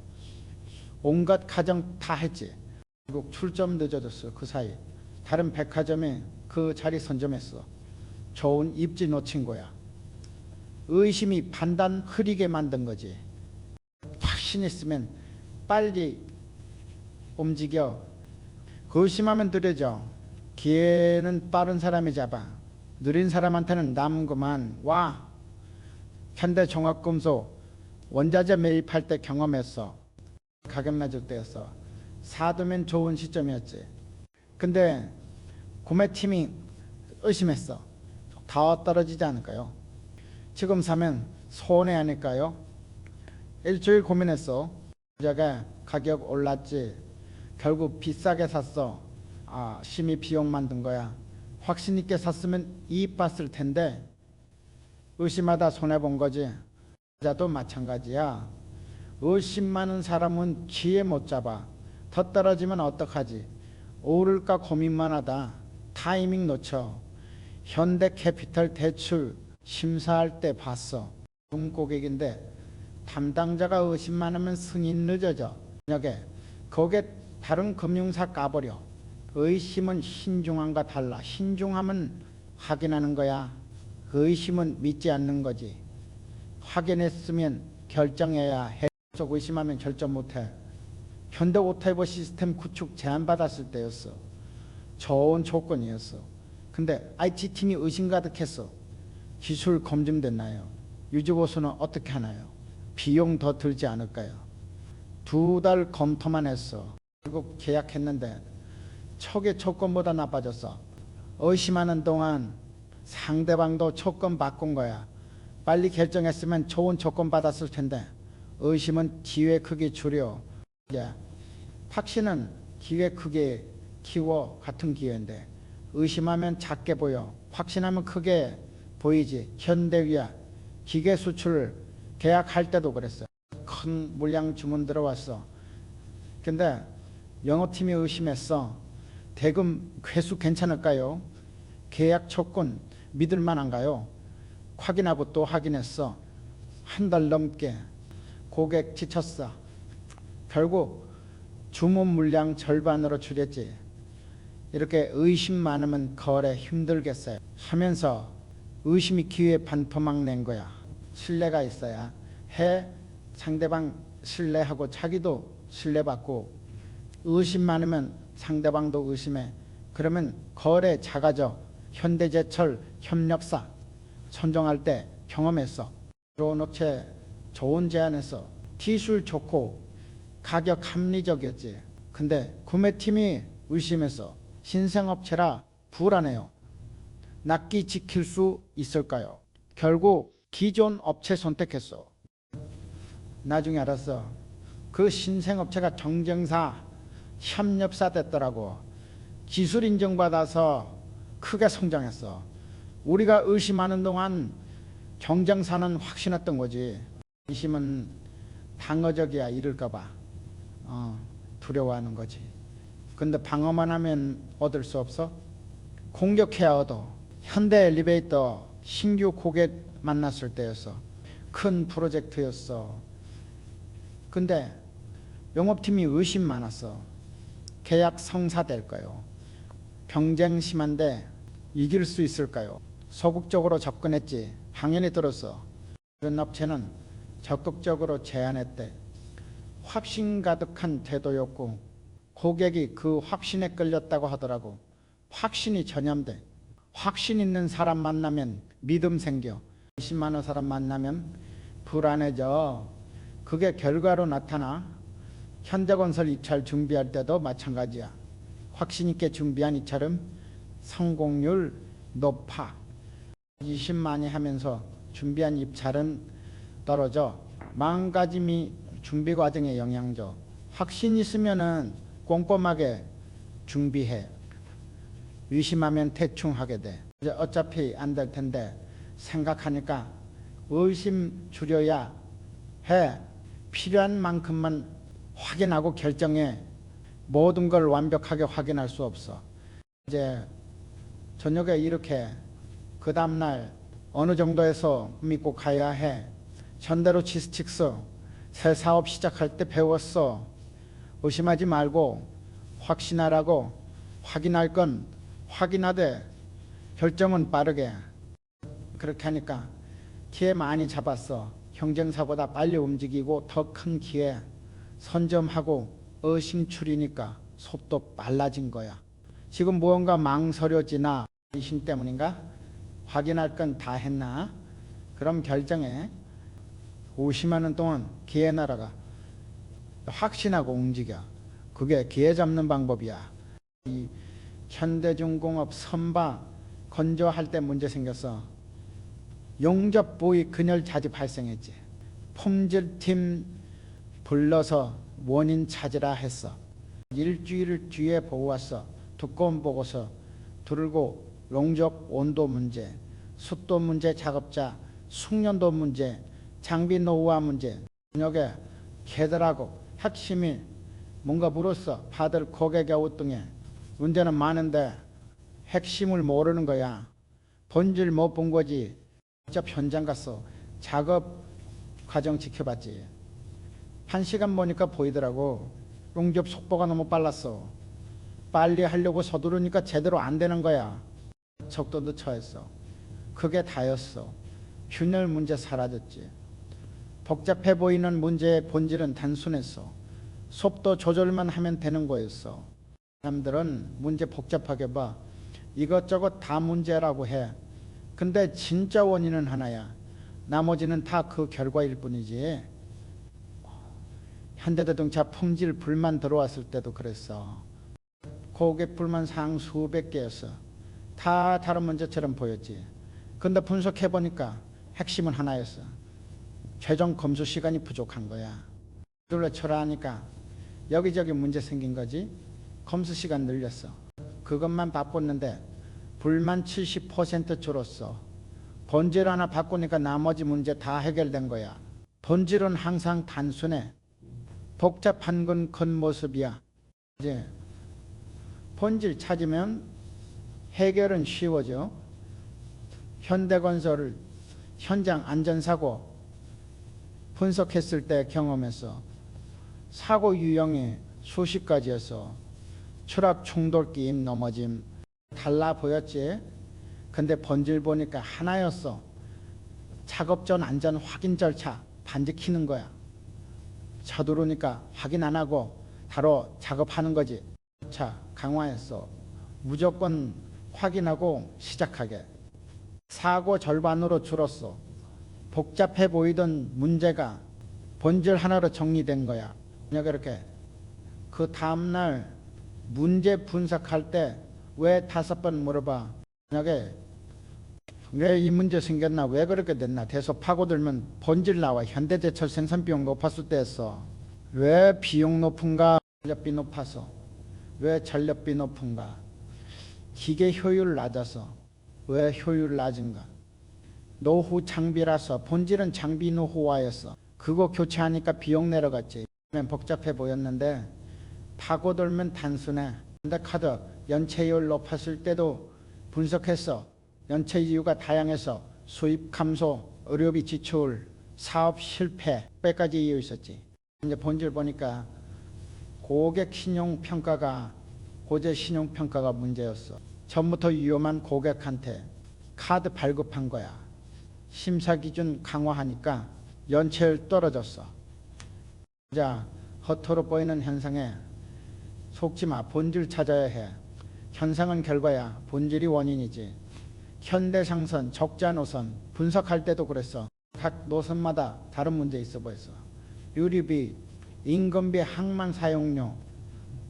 온갖 가정 다 했지. 결국 출점 늦어졌어. 그 사이 다른 백화점에 그 자리 선점했어. 좋은 입지 놓친 거야. 의심이 판단 흐리게 만든 거지. 확신 있으면 빨리 움직여. 의심하면 느려져. 기회는 빠른 사람이 잡아. 느린 사람한테는 남은 것만. 와, 현대종합금속 원자재 매입할 때 경험했어. 가격 낮을 때였어. 사두면 좋은 시점이었지. 근데 구매팀이 의심했어. 더 떨어지지 않을까요? 지금 사면 손해 아닐까요? 일주일 고민했어. 제가 가격 올랐지. 결국 비싸게 샀어. 심히 비용 만든 거야. 확신 있게 샀으면 이익 봤을 텐데 의심하다 손해 본 거지. 자도 마찬가지야. 의심 많은 사람은 기회 못 잡아. 더 떨어지면 어떡하지? 오를까 고민만 하다 타이밍 놓쳐. 현대캐피털 대출 심사할 때 봤어. 고객인데 담당자가 의심 많으면 승인 늦어져. 저녁에 거기에 다른 금융사 까버려. 의심은 신중함과 달라. 신중함은 확인하는 거야. 의심은 믿지 않는 거지. 확인했으면 결정해야 해. 의심하면 결정 못해. 현대오토에버 시스템 구축 제안받았을 때였어. 좋은 조건이었어. 근데 IT팀이 의심 가득했어. 기술 검증됐나요? 유지보수는 어떻게 하나요? 비용 더 들지 않을까요? 2달 검토만 했어. 결국 계약했는데 초기 조건보다 나빠졌어. 의심하는 동안 상대방도 조건 바꾼 거야. 빨리 결정했으면 좋은 조건 받았을 텐데 의심은 기회 크기 줄여. 확신은 기회 크게 키워. 같은 기회인데 의심하면 작게 보여. 확신하면 크게 보이지. 현대위아 기계 수출 계약할 때도 그랬어. 큰 물량 주문 들어왔어. 근데 영업팀이 의심했어. 대금 회수 괜찮을까요? 계약 조건 믿을 만한가요? 확인하고 또 확인했어. 한 달 넘게. 고객 지쳤어. 결국 주문 물량 절반으로 줄였지. 이렇게 의심 많으면 거래 힘들겠어요 하면서 의심이 기회에 반토막 낸 거야. 신뢰가 있어야 해. 상대방 신뢰하고 자기도 신뢰받고, 의심 많으면 상대방도 의심해. 그러면 거래 작아져. 현대제철 협력사 선정할 때 경험했어. 좋은 업체 좋은 제안했어. 기술 좋고 가격 합리적이었지. 근데 구매팀이 의심했어. 신생업체라 불안해요. 납기 지킬 수 있을까요? 결국 기존 업체 선택했어. 나중에 알았어. 그 신생업체가 경쟁사, 협력사 됐더라고. 기술 인정받아서 크게 성장했어. 우리가 의심하는 동안 경쟁사는 확신했던 거지. 의심은 방어적이야. 잃을까봐 두려워하는 거지. 근데 방어만 하면 얻을 수 없어? 공격해야 얻어. 현대 엘리베이터 신규 고객 만났을 때였어. 큰 프로젝트였어. 근데 영업팀이 의심 많았어. 계약 성사될까요? 경쟁 심한데 이길 수 있을까요? 소극적으로 접근했지. 당연히 들었어. 그런 업체는 적극적으로 제안했대. 확신 가득한 태도였고 고객이 그 확신에 끌렸다고 하더라고. 확신이 전염돼. 확신 있는 사람 만나면 믿음 생겨. 의심 많은 사람 만나면 불안해져. 그게 결과로 나타나. 현대건설 입찰 준비할 때도 마찬가지야. 확신 있게 준비한 입찰은 성공률 높아. 의심 많이 하면서 준비한 입찰은 떨어져. 마음가짐이 준비 과정에 영향 줘. 확신 있으면은 꼼꼼하게 준비해. 의심하면 대충 하게 돼. 이제 어차피 안 될 텐데 생각하니까 의심 줄여야 해. 필요한 만큼만 확인하고 결정해. 모든 걸 완벽하게 확인할 수 없어. 이제 저녁에 이렇게 그 다음날 어느 정도에서 믿고 가야 해. 현대로지스틱스 새 사업 시작할 때 배웠어. 의심하지 말고 확신하라고. 확인할 건 확인하되 결정은 빠르게. 그렇게 하니까 기회 많이 잡았어. 경쟁사보다 빨리 움직이고 더 큰 기회 선점하고 의심출이니까 속도 빨라진 거야. 지금 무언가 망설여지나 의심 때문인가? 확인할 건 다 했나? 그럼 결정해. 의심하는 동안 기회 날아가. 확신하고 움직여. 그게 기회 잡는 방법이야. 이 현대중공업 선박 건조할 때 문제 생겼어. 용접 부위 근열 자주 발생했지. 품질팀 불러서 원인 찾으라 했어. 일주일 뒤에 보고 왔어. 두꺼운 보고서 들고 용접 온도 문제, 습도 문제, 작업자 숙련도 문제, 장비 노후화 문제. 저녁에 걔들하고 핵심이 뭔가 물었어. 다들 고개 갸우뚱해. 문제는 많은데 핵심을 모르는 거야. 본질 못 본 거지. 직접 현장 갔어. 작업 과정 지켜봤지. 1시간 보니까 보이더라고. 용접 속도가 너무 빨랐어. 빨리 하려고 서두르니까 제대로 안 되는 거야. 속도도 처했어. 그게 다였어. 균열 문제 사라졌지. 복잡해 보이는 문제의 본질은 단순했어. 속도 조절만 하면 되는 거였어. 사람들은 문제 복잡하게 봐. 이것저것 다 문제라고 해. 근데 진짜 원인은 하나야. 나머지는 다 그 결과일 뿐이지. 현대자동차 품질 불만 들어왔을 때도 그랬어. 고객 불만 사항 수백 개였어. 다 다른 문제처럼 보였지. 근데 분석해 보니까 핵심은 하나였어. 최종 검수 시간이 부족한 거야. 둘러 초라하니까 여기저기 문제 생긴 거지. 검수 시간 늘렸어. 그것만 바꿨는데 불만 70% 줄었어. 본질 하나 바꾸니까 나머지 문제 다 해결된 거야. 본질은 항상 단순해. 복잡한 건 겉모습이야. 이제 본질 찾으면 해결은 쉬워져. 현대건설을 현장 안전사고 분석했을 때 경험해서 사고 유형이 수십 가지여서 추락, 충돌, 끼임, 넘어짐 달라 보였지. 근데 본질 보니까 하나였어. 작업 전 안전 확인 절차 반드 키는 거야. 서두르니까 확인 안 하고 바로 작업하는 거지. 자, 강화했어. 무조건 확인하고 시작하게. 사고 절반으로 줄었어. 복잡해 보이던 문제가 본질 하나로 정리된 거야. 이렇게 그 다음날 문제 분석할 때 왜 5번 물어봐. 만약에 왜 이 문제 생겼나, 왜 그렇게 됐나, 대소 파고들면 본질 나와. 현대제철 생산 비용 높았을 때 했어. 왜 비용 높은가? 전력비 높아서. 왜 전력비 높은가? 기계 효율 낮아서. 왜 효율 낮은가? 노후 장비라서. 본질은 장비 노후화였어. 그거 교체하니까 비용 내려갔지. 복잡해 보였는데 파고들면 단순해. 카드 연체율 높았을 때도 분석했어. 연체 이유가 다양해서 수입 감소, 의료비 지출, 사업 실패, 빼까지 이유 있었지. 이제 본질 보니까 고객 신용평가가, 고객 신용평가가 문제였어. 전부터 위험한 고객한테 카드 발급한 거야. 심사기준 강화하니까 연체율 떨어졌어. 자, 허투루 보이는 현상에 속지 마. 본질 찾아야 해. 현상은 결과야. 본질이 원인이지. 현대상선, 적자 노선 분석할 때도 그랬어. 각 노선마다 다른 문제 있어 보였어. 유리비, 인건비, 항만 사용료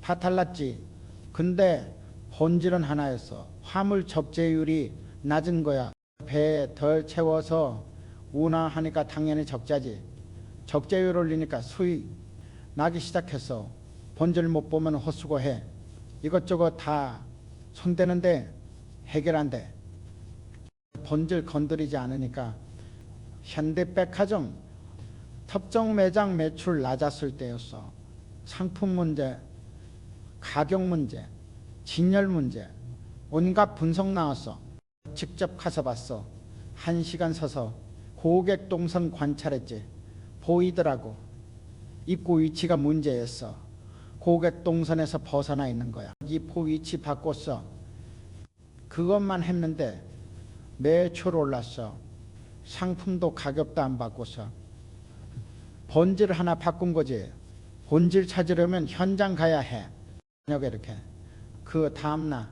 다 달랐지. 근데 본질은 하나였어. 화물 접재율이 낮은 거야. 배에 덜 채워서 운항하니까 당연히 적자지. 적재율 올리니까 수익 나기 시작했어. 본질 못 보면 헛수고해. 이것저것 다 손대는데 해결 안 돼. 본질 건드리지 않으니까. 현대백화점 특정 매장 매출 낮았을 때였어. 상품 문제, 가격 문제, 진열 문제, 온갖 분석 나왔어. 직접 가서 봤어. 1시간 서서 고객 동선 관찰했지. 보이더라고. 입구 위치가 문제였어. 고객 동선에서 벗어나 있는 거야. 입구 위치 바꿨어. 그것만 했는데 매출 올랐어. 상품도 가격도 안 바꿨어. 본질 하나 바꾼 거지. 본질 찾으려면 현장 가야 해. 이렇게. 그 다음날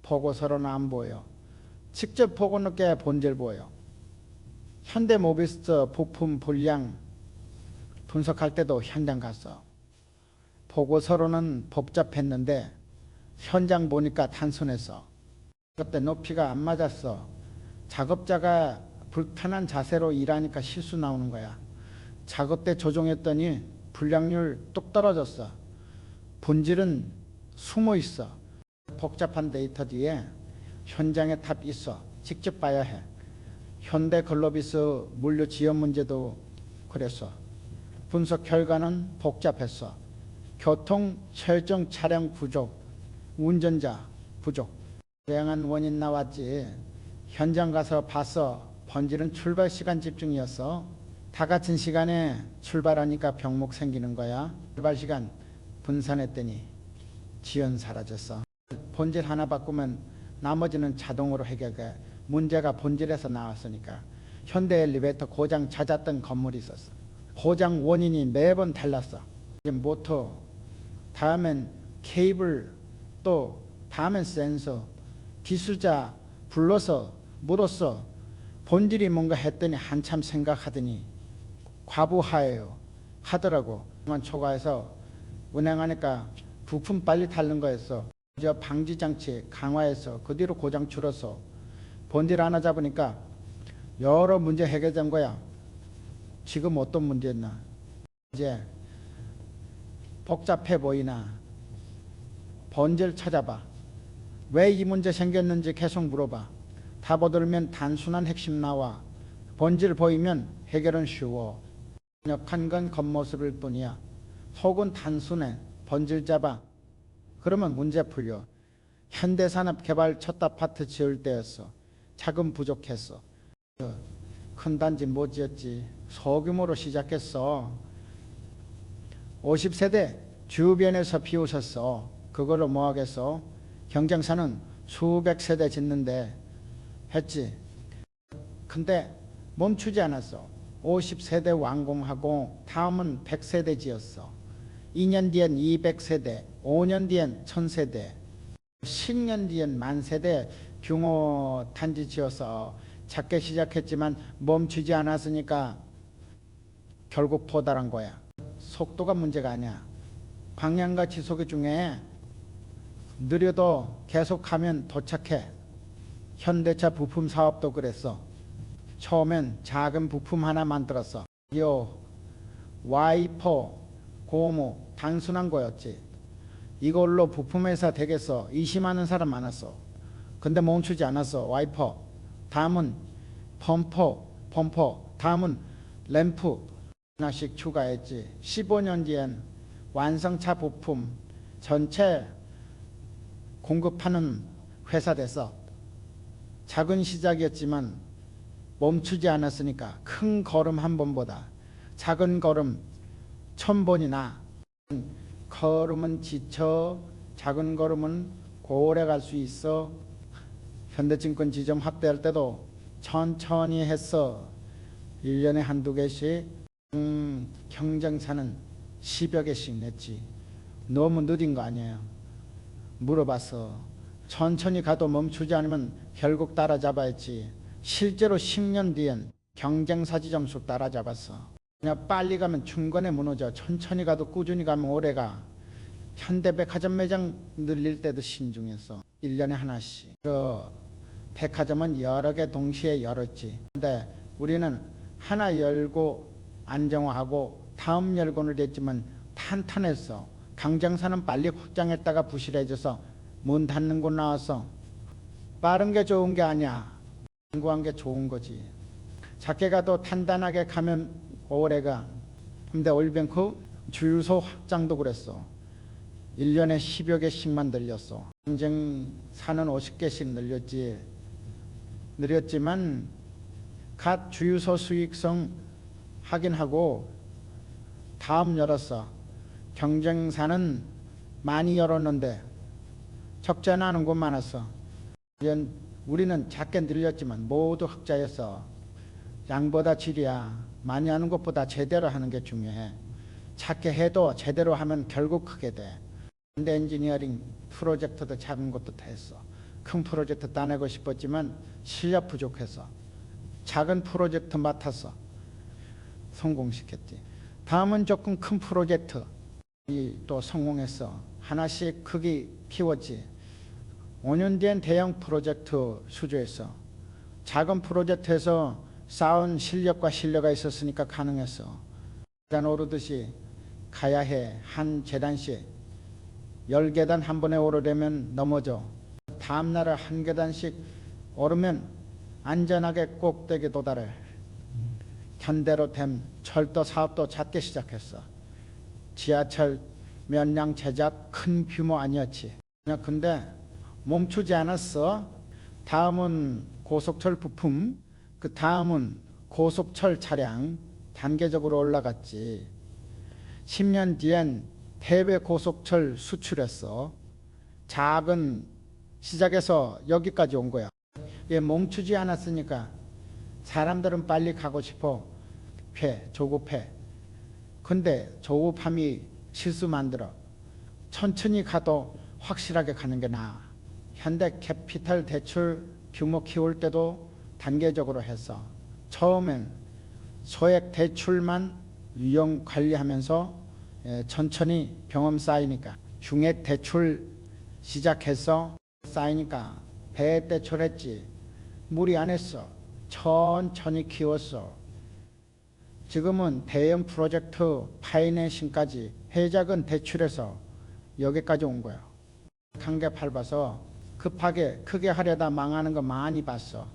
보고서로는 안 보여. 직접 보고 늦게 본질 보여. 현대모비스 부품 불량 분석할 때도 현장 갔어. 보고서로는 복잡했는데 현장 보니까 단순했어. 그때 높이가 안 맞았어. 작업자가 불편한 자세로 일하니까 실수 나오는 거야. 작업대 조정했더니 불량률 뚝 떨어졌어. 본질은 숨어 있어. 복잡한 데이터 뒤에 현장에 답 있어. 직접 봐야 해. 현대글로비스 물류 지연 문제도 그랬어. 분석 결과는 복잡했어. 교통 철정 차량 부족, 운전자 부족. 다양한 원인 나왔지. 현장 가서 봤어. 본질은 출발 시간 집중이었어. 다 같은 시간에 출발하니까 병목 생기는 거야. 출발 시간 분산했더니 지연 사라졌어. 본질 하나 바꾸면 나머지는 자동으로 해결돼. 문제가 본질에서 나왔으니까. 현대 엘리베이터 고장 잦았던 건물이 있었어. 고장 원인이 매번 달랐어. 모터, 다음엔 케이블, 또 다음엔 센서. 기술자 불러서 물었어. 본질이 뭔가 했더니 한참 생각하더니 과부하예요 하더라고. 초과해서 운행하니까 부품 빨리 닳는 거였어. 저 방지장치 강화해서 그 뒤로 고장 줄었어. 본질 하나 잡으니까 여러 문제 해결된 거야. 지금 어떤 문제였나? 이제 복잡해 보이나? 본질 찾아봐. 왜 이 문제 생겼는지 계속 물어봐. 답 얻으면 단순한 핵심 나와. 본질 보이면 해결은 쉬워. 역한 건 겉모습일 뿐이야. 속은 단순해. 본질 잡아. 그러면 문제 풀려. 현대산업 개발 첫 아파트 지을 때였어. 자금 부족했어. 큰 단지 못 지었지. 소규모로 시작했어. 50세대 주변에서 비웃었어. 그걸로 뭐 하겠어? 경쟁사는 수백 세대 짓는데 했지. 근데 멈추지 않았어. 50세대 완공하고 다음은 100세대 지었어. 2년 뒤엔 200세대, 5년 뒤엔 1000세대, 10년 뒤엔 10,000세대 규모 단지 지어서 작게 시작했지만 멈추지 않았으니까 결국 도달한 거야. 속도가 문제가 아니야. 방향과 지속 중에 느려도 계속하면 도착해. 현대차 부품 사업도 그랬어. 처음엔 작은 부품 하나 만들었어. 와이퍼, 고무, 단순한 거였지. 이걸로 부품회사 되겠어. 의심하는 사람 많았어. 근데 멈추지 않았어. 와이퍼. 다음은 펌퍼. 다음은 램프. 하나씩 추가했지. 15년 뒤엔 완성차 부품 전체 공급하는 회사 됐어. 작은 시작이었지만 멈추지 않았으니까 큰 걸음 한 번보다 작은 걸음 1000번이나 걸음은 지쳐 작은 걸음은 오래 갈 수 있어. 현대증권 지점 확대할 때도 천천히 했어. 1년에 한두 개씩. 경쟁사는 10여 개씩 냈지. 너무 느린 거 아니에요. 물어봤어. 천천히 가도 멈추지 않으면 결국 따라잡아야지. 실제로 10년 뒤엔 경쟁사 지점수 따라잡았어. 그냥 빨리 가면 중간에 무너져. 천천히 가도 꾸준히 가면 오래 가. 현대백화점 매장 늘릴 때도 신중했어. 1년에 하나씩. 그 백화점은 여러 개 동시에 열었지. 근데 우리는 하나 열고 안정화하고 다음 열고는 됐지만 탄탄했어. 경쟁사는 빨리 확장했다가 부실해져서 문 닫는 곳 나왔어. 빠른 게 좋은 게 아니야. 완고한 게 좋은 거지. 작게 가도 단단하게 가면 오래가. 근데 올뱅크 주유소 확장도 그랬어. 1년에 10여 개씩만 늘렸어. 경쟁사는 50개씩 늘렸지. 늘렸지만 갓 주유소 수익성 확인하고 다음 열었어. 경쟁사는 많이 열었는데 적자 나는 곳 많았어. 우리는 작게 늘렸지만 모두 흑자였어. 양보다 질이야. 많이 하는 것보다 제대로 하는 게 중요해. 작게 해도 제대로 하면 결국 크게 돼. 현대 엔지니어링 프로젝트도 작은 것도 다 했어. 큰 프로젝트 따내고 싶었지만 실력 부족해서 작은 프로젝트 맡았어. 성공시켰지. 다음은 조금 큰 프로젝트 또 성공했어. 하나씩 크게 키웠지. 5년 뒤엔 대형 프로젝트 수주했어. 작은 프로젝트에서 쌓은 실력과 신뢰가 있었으니까 가능했어. 계단 오르듯이 가야 해. 한 계단씩 10계단 한 번에 오르려면 넘어져. 다음 날에 한 계단씩 오르면 안전하게 꼭대기 도달해. 현대로 된 철도 사업도 작게 시작했어. 지하철 면량 제작 큰 규모 아니었지. 근데 멈추지 않았어. 다음은 고속철 부품, 그 다음은 고속철 차량 단계적으로 올라갔지. 10년 뒤엔 해외 고속철 수출했어. 작은 시작에서 여기까지 온 거야. 멈추지 않았으니까 사람들은 빨리 가고 싶어. 조급해. 근데 조급함이 실수 만들어. 천천히 가도 확실하게 가는 게 나아. 현대 캐피탈 대출 규모 키울 때도 단계적으로 했어. 처음엔 소액 대출만 유형 관리하면서 천천히 경험 쌓이니까 중액 대출 시작해서 쌓이니까 배 대출했지. 무리 안 했어. 천천히 키웠어. 지금은 대형 프로젝트 파이낸싱까지 해작은 대출해서 여기까지 온 거야. 한개 밟아서 급하게 크게 하려다 망하는 거 많이 봤어.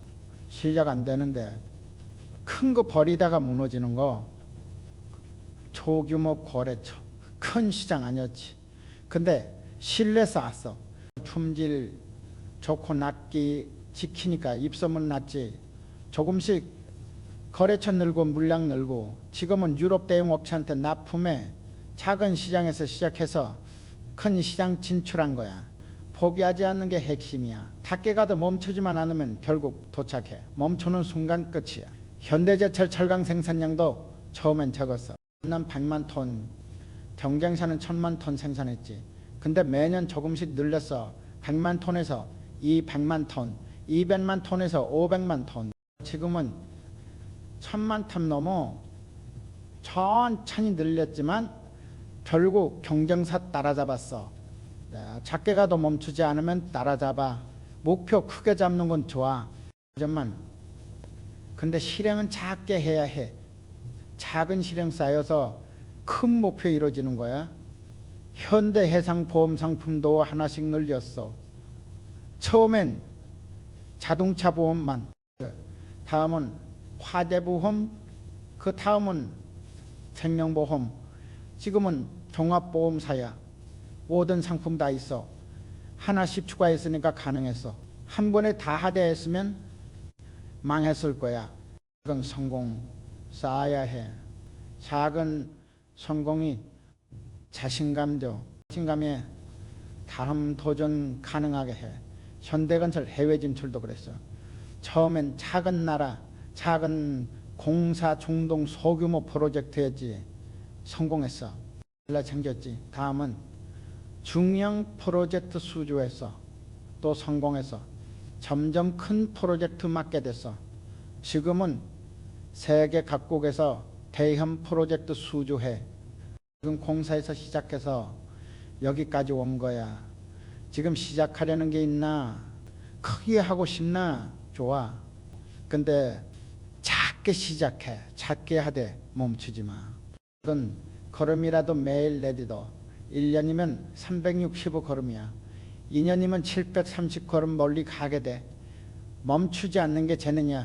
시작 안 되는데 큰 거 버리다가 무너지는 거. 초규모 거래처 큰 시장 아니었지. 근데 신뢰 쌓았어. 품질 좋고 낫기 지키니까 입소문 났지. 조금씩 거래처 늘고 물량 늘고 지금은 유럽 대형 업체한테 납품해 작은 시장에서 시작해서 큰 시장 진출한 거야. 포기하지 않는 게 핵심이야. 닿게 가도 멈추지만 않으면 결국 도착해. 멈추는 순간 끝이야. 현대제철 철강 생산량도 처음엔 적었어. 난 100만 톤, 경쟁사는 1000만 톤 생산했지. 근데 매년 조금씩 늘렸어. 100만 톤에서 200만 톤, 200만 톤에서 500만 톤. 지금은 1000만 톤 넘어 천천히 늘렸지만 결국 경쟁사 따라잡았어. 작게 가도 멈추지 않으면 따라잡아. 목표 크게 잡는 건 좋아. 하지만 근데 실행은 작게 해야 해. 작은 실행 쌓여서 큰 목표 이루어지는 거야. 현대해상 보험상품도 하나씩 늘렸어. 처음엔 자동차 보험만, 다음은 화재보험, 그 다음은 생명보험, 지금은 종합보험사야. 모든 상품 다 있어. 하나씩 추가했으니까 가능했어. 한 번에 다 하대했으면 망했을 거야. 작은 성공 쌓아야 해. 작은 성공이 자신감 줘. 자신감에 다음 도전 가능하게 해. 현대건설 해외 진출도 그랬어. 처음엔 작은 나라, 작은 공사 중동 소규모 프로젝트였지. 성공했어. 연락 챙겼지. 다음은 중형 프로젝트 수주했어. 또 성공했어. 점점 큰 프로젝트 맡게 됐어. 지금은 세계 각국에서 대형 프로젝트 수주해. 지금 공사에서 시작해서 여기까지 온 거야. 지금 시작하려는 게 있나? 크게 하고 싶나? 좋아. 근데 작게 시작해. 작게 하되 멈추지 마. 그건 걸음이라도 매일 내디도 1년이면 365걸음이야. 2년이면 730걸음 멀리 가게 돼. 멈추지 않는 게 재능이야.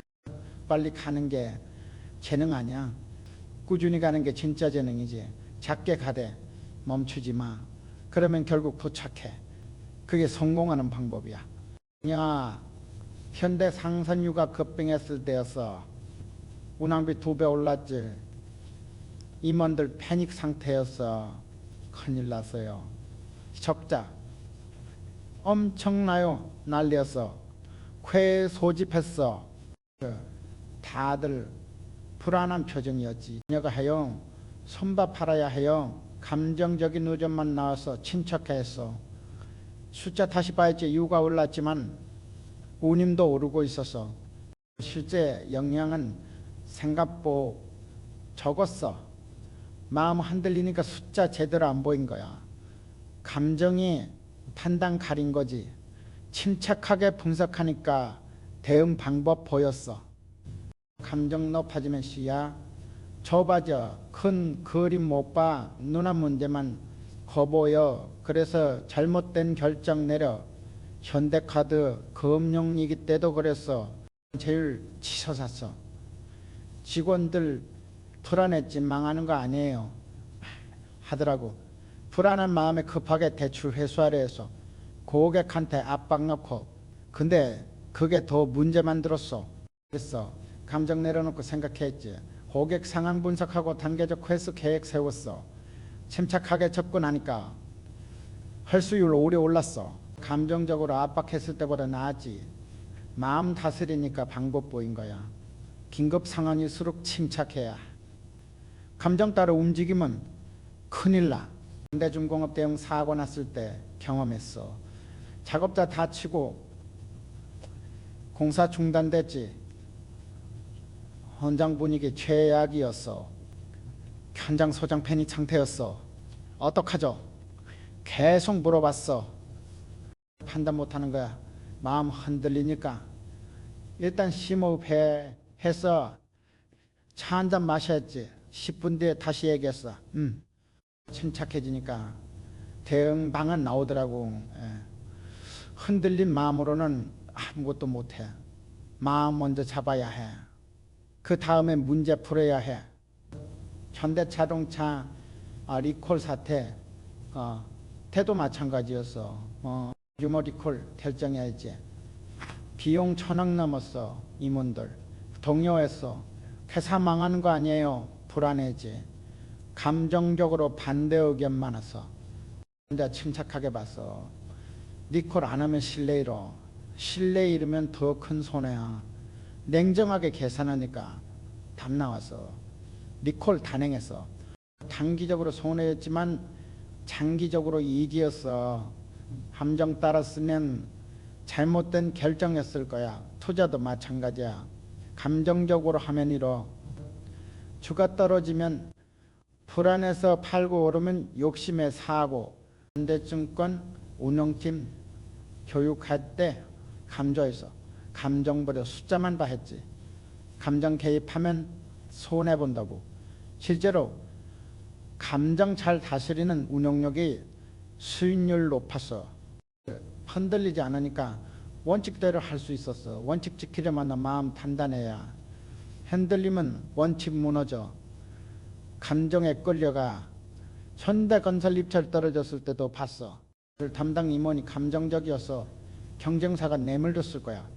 빨리 가는 게 재능 아니야. 꾸준히 가는 게 진짜 재능이지. 작게 가되 멈추지 마. 그러면 결국 도착해. 그게 성공하는 방법이야. 야, 현대 상선유가 급등했을 때였어. 운항비 2배 올랐지. 임원들 패닉 상태였어. 큰일 났어요. 적자 엄청나요. 난리였어. 쾌 소집했어. 다들 불안한 표정이었지. 내가 해요. 손밥 팔아야 해요. 감정적인 의견만 나와서 침착했어. 숫자 다시 봐야지. 유가 올랐지만 운임도 오르고 있었어. 실제 영향은 생각보다 적었어. 마음 흔들리니까 숫자 제대로 안 보인 거야. 감정이 판단 가린 거지. 침착하게 분석하니까 대응 방법 보였어. 감정 높아지면 씨야. 좁아져. 큰 그림 못 봐. 누나 문제만 커보여. 그래서 잘못된 결정 내려. 현대카드 금융위기 때도 그랬어. 제일 치솟았어. 직원들 불안했지. 망하는 거 아니에요 하더라고. 불안한 마음에 급하게 대출 회수하려 해서 고객한테 압박 넣고. 근데 그게 더 문제 만들었어. 그랬어. 감정 내려놓고 생각했지. 고객 상황 분석하고 단계적 회수 계획 세웠어. 침착하게 접근하니까 회수율 오래 올랐어. 감정적으로 압박했을 때보다 나았지. 마음 다스리니까 방법 보인 거야. 긴급 상황일수록 침착해야. 감정 따라 움직이면 큰일 나. 현대중공업 대형 사고 났을 때 경험했어. 작업자 다치고 공사 중단됐지. 현장 분위기 최악이었어. 현장 소장 패닉 상태였어. 어떡하죠? 계속 물어봤어. 판단 못하는 거야. 마음 흔들리니까 일단 심호흡해 해서 차 한잔 마셨지. 10분 뒤에 다시 얘기했어. 침착해지니까 대응 방안 나오더라고. 흔들린 마음으로는 아무것도 못해. 마음 먼저 잡아야 해. 그 다음에 문제 풀어야 해. 현대자동차 리콜 사태 때도 마찬가지였어. 규모 리콜 결정해야지. 비용 1000억 넘었어. 임원들 동요했어. 회사 망하는 거 아니에요. 불안해지. 감정적으로 반대 의견 많아서 혼자 침착하게 봤어. 니콜 안 하면 실내 잃어. 실내 잃으면 더 큰 손해야. 냉정하게 계산하니까 답 나왔어. 니콜 단행했어. 단기적으로 손해였지만 장기적으로 이익이었어. 함정 따랐으면 잘못된 결정이었을 거야. 투자도 마찬가지야. 감정적으로 하면 잃어. 주가 떨어지면 불안해서 팔고 오르면 욕심에 사고. 현대증권 운영팀 교육할 때 감정에서 감정보다 숫자만 봐 했지. 감정 개입하면 손해본다고. 실제로 감정 잘 다스리는 운영력이 수익률 높았어. 흔들리지 않으니까 원칙대로 할 수 있었어. 원칙 지키려면 마음 단단해야. 흔들리면 원칙 무너져. 감정에 끌려가. 현대건설 입찰 떨어졌을 때도 봤어. 담당 임원이 감정적이어서 경쟁사가 내밀었을 거야.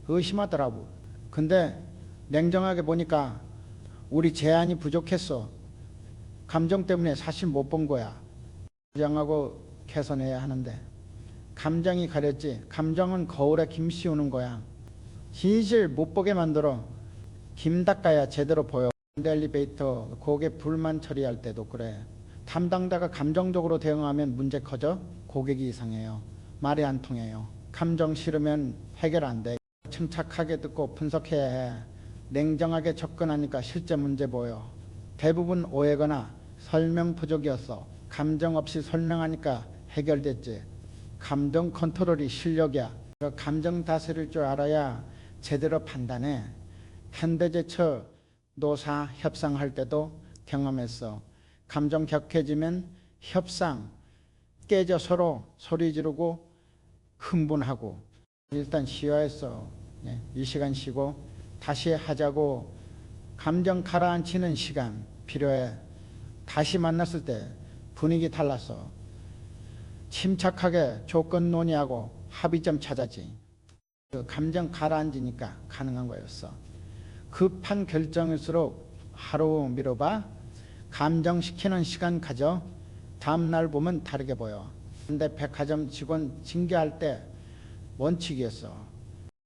의심하더라고. 근데 냉정하게 보니까 우리 제안이 부족했어. 감정 때문에 사실 못 본 거야. 감정하고 개선해야 하는데 감정이 가렸지. 감정은 거울에 김 씌우는 거야. 진실 못 보게 만들어. 김 닦아야 제대로 보여. 엘리베이터 고객 불만 처리할 때도 그래. 담당자가 감정적으로 대응하면 문제 커져. 고객이 이상해요. 말이 안 통해요. 감정 싫으면 해결 안 돼. 침착하게 듣고 분석해야 해. 냉정하게 접근하니까 실제 문제 보여. 대부분 오해거나 설명 부족이었어. 감정 없이 설명하니까 해결됐지. 감정 컨트롤이 실력이야. 감정 다스릴 줄 알아야 제대로 판단해. 현대제처 노사 협상할 때도 경험했어. 감정 격해지면 협상 깨져 서로 소리 지르고 흥분하고. 일단 쉬어했어. 이 시간 쉬고 다시 하자고. 감정 가라앉히는 시간 필요해. 다시 만났을 때 분위기 달랐어. 침착하게 조건 논의하고 합의점 찾았지. 그 감정 가라앉으니까 가능한 거였어. 급한 결정일수록 하루 미뤄봐. 감정시키는 시간 가져. 다음날 보면 다르게 보여. 근데 백화점 직원 징계할 때 원칙이었어.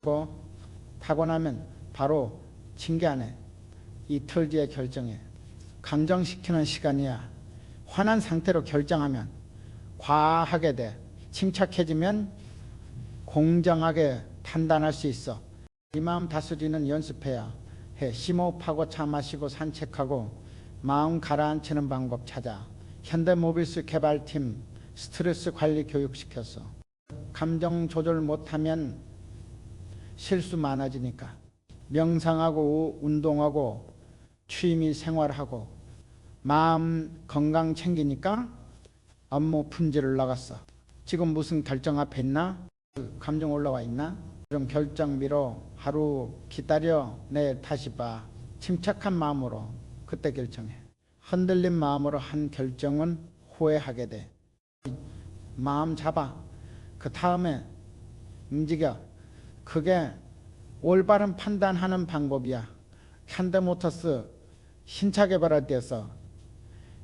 그리고 타고나면 바로 징계 안 해. 이틀 뒤에 결정해. 감정시키는 시간이야. 화난 상태로 결정하면 과하게 돼. 침착해지면 공정하게 판단할 수 있어. 이 마음 다스리는 연습해야 해. 심호흡하고 차 마시고 산책하고 마음 가라앉히는 방법 찾아. 현대모비스 개발팀 스트레스 관리 교육시켰어. 감정 조절 못하면 실수 많아지니까. 명상하고 운동하고 취미 생활하고 마음 건강 챙기니까 업무 품질을 나갔어. 지금 무슨 결정 앞에 있나? 감정 올라와 있나? 그럼 결정 미뤄. 하루 기다려. 내일 다시 봐. 침착한 마음으로 그때 결정해. 흔들린 마음으로 한 결정은 후회하게 돼. 마음 잡아. 그 다음에 움직여. 그게 올바른 판단하는 방법이야. 현대모터스 신차 개발할 때에서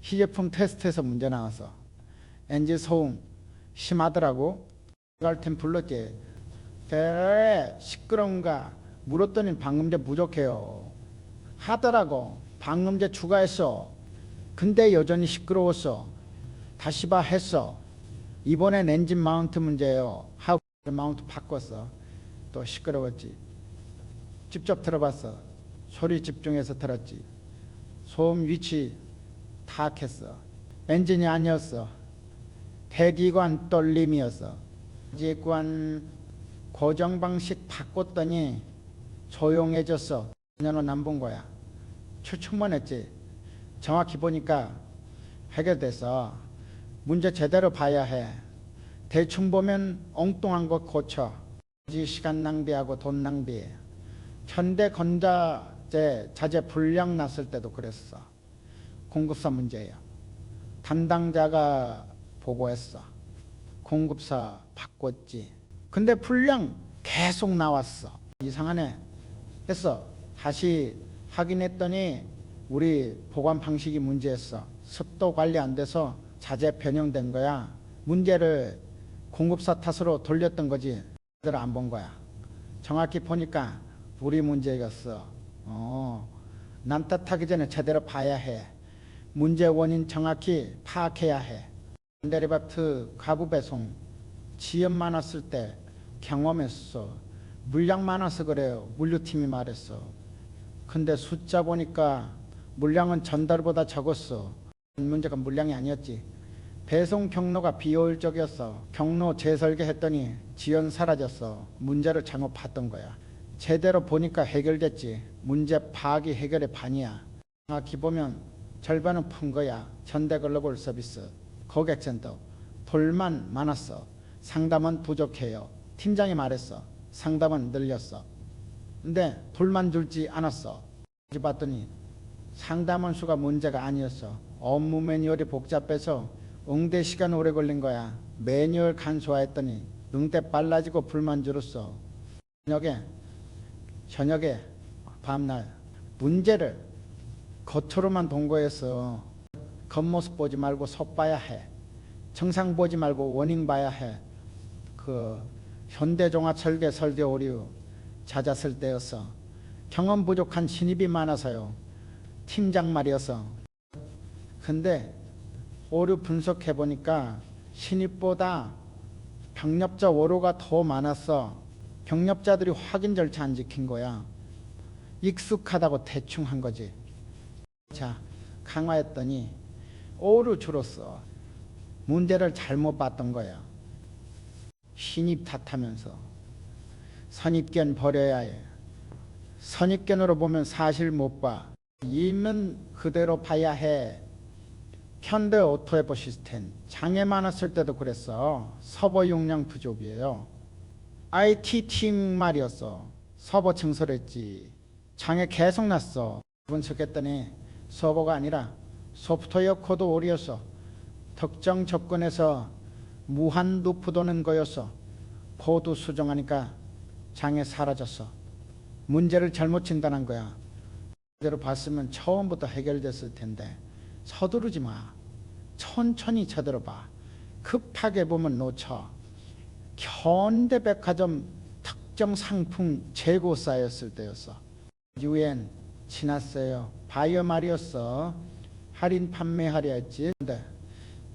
시제품 테스트에서 문제 나와서 엔진 소음 심하더라고. 개발팀 불렀지. 왜 시끄러운가 물었더니 방음제 부족해요 하더라고. 방음제 추가했어. 근데 여전히 시끄러웠어. 다시 봐 했어. 이번엔 엔진 마운트 문제예요 하고 마운트 바꿨어. 또 시끄러웠지. 직접 들어봤어. 소리 집중해서 들었지. 소음 위치 파악했어. 엔진이 아니었어. 대기관 떨림이었어. 대기관 고정 방식 바꿨더니 조용해졌어. 년은 안 본 거야. 추측만 했지. 정확히 보니까 해결돼서 문제 제대로 봐야 해. 대충 보면 엉뚱한 거 고쳐. 시간 낭비하고 돈 낭비해. 현대건자재 자재 불량 났을 때도 그랬어. 공급사 문제야. 담당자가 보고했어. 공급사 바꿨지. 근데 불량 계속 나왔어. 이상하네 했어. 다시 확인했더니 우리 보관 방식이 문제였어. 습도 관리 안 돼서 자재 변형된 거야. 문제를 공급사 탓으로 돌렸던 거지. 제대로 안 본 거야. 정확히 보니까 우리 문제였어. 남 탓하기 전에 제대로 봐야 해. 문제 원인 정확히 파악해야 해. 현대리바트 가구 배송 지연 많았을 때 경험했어. 물량 많아서 그래요. 물류팀이 말했어. 근데 숫자 보니까 물량은 전달보다 적었어. 문제가 물량이 아니었지. 배송 경로가 비효율적이었어. 경로 재설계했더니 지연 사라졌어. 문제를 잘못 봤던 거야. 제대로 보니까 해결됐지. 문제 파악이 해결의 반이야. 정확히 보면 절반은 푼 거야. 현대글로벌 서비스 고객센터 돌만 많았어. 상담은 부족해요. 팀장이 말했어. 상담은 늘렸어. 근데 돌만 줄지 않았어. 봤더니 상담원 수가 문제가 아니었어. 업무 매뉴얼이 복잡해서 응대 시간 오래 걸린 거야. 매뉴얼 간소화했더니 응대 빨라지고 불만 줄었어. 저녁에 밤날 문제를 겉으로만 동거해서 겉모습 보지 말고 속 봐야 해. 정상 보지 말고 원인 봐야 해. 그 현대종합설계 설계 오류 잦았을 때였어. 경험 부족한 신입이 많아서요. 팀장 말이었어. 근데 오류 분석해 보니까 신입보다 병력자 오류가 더 많았어. 병력자들이 확인 절차 안 지킨 거야. 익숙하다고 대충 한 거지. 자, 강화했더니 오류 줄었어. 문제를 잘못 봤던 거야. 신입 탓하면서 선입견 버려야 해. 선입견으로 보면 사실 못 봐. 있는 그대로 봐야 해. 현대 오토에버 시스템 장애 많았을 때도 그랬어. 서버 용량 부족이에요. IT팀 말이었어. 서버 증설했지. 장애 계속 났어. 분석했더니 서버가 아니라 소프트웨어 코드 오류였어. 특정 접근에서 무한 루프 도는 거였어. 코드 수정하니까 장애 사라졌어. 문제를 잘못 진단한 거야. 제대로 봤으면 처음부터 해결됐을 텐데 서두르지 마. 천천히 제대로 봐. 급하게 보면 놓쳐. 현대백화점 특정 상품 재고사였을 때였어. UN 지났어요. 바이오 말이었어. 할인 판매하려 했지. 근데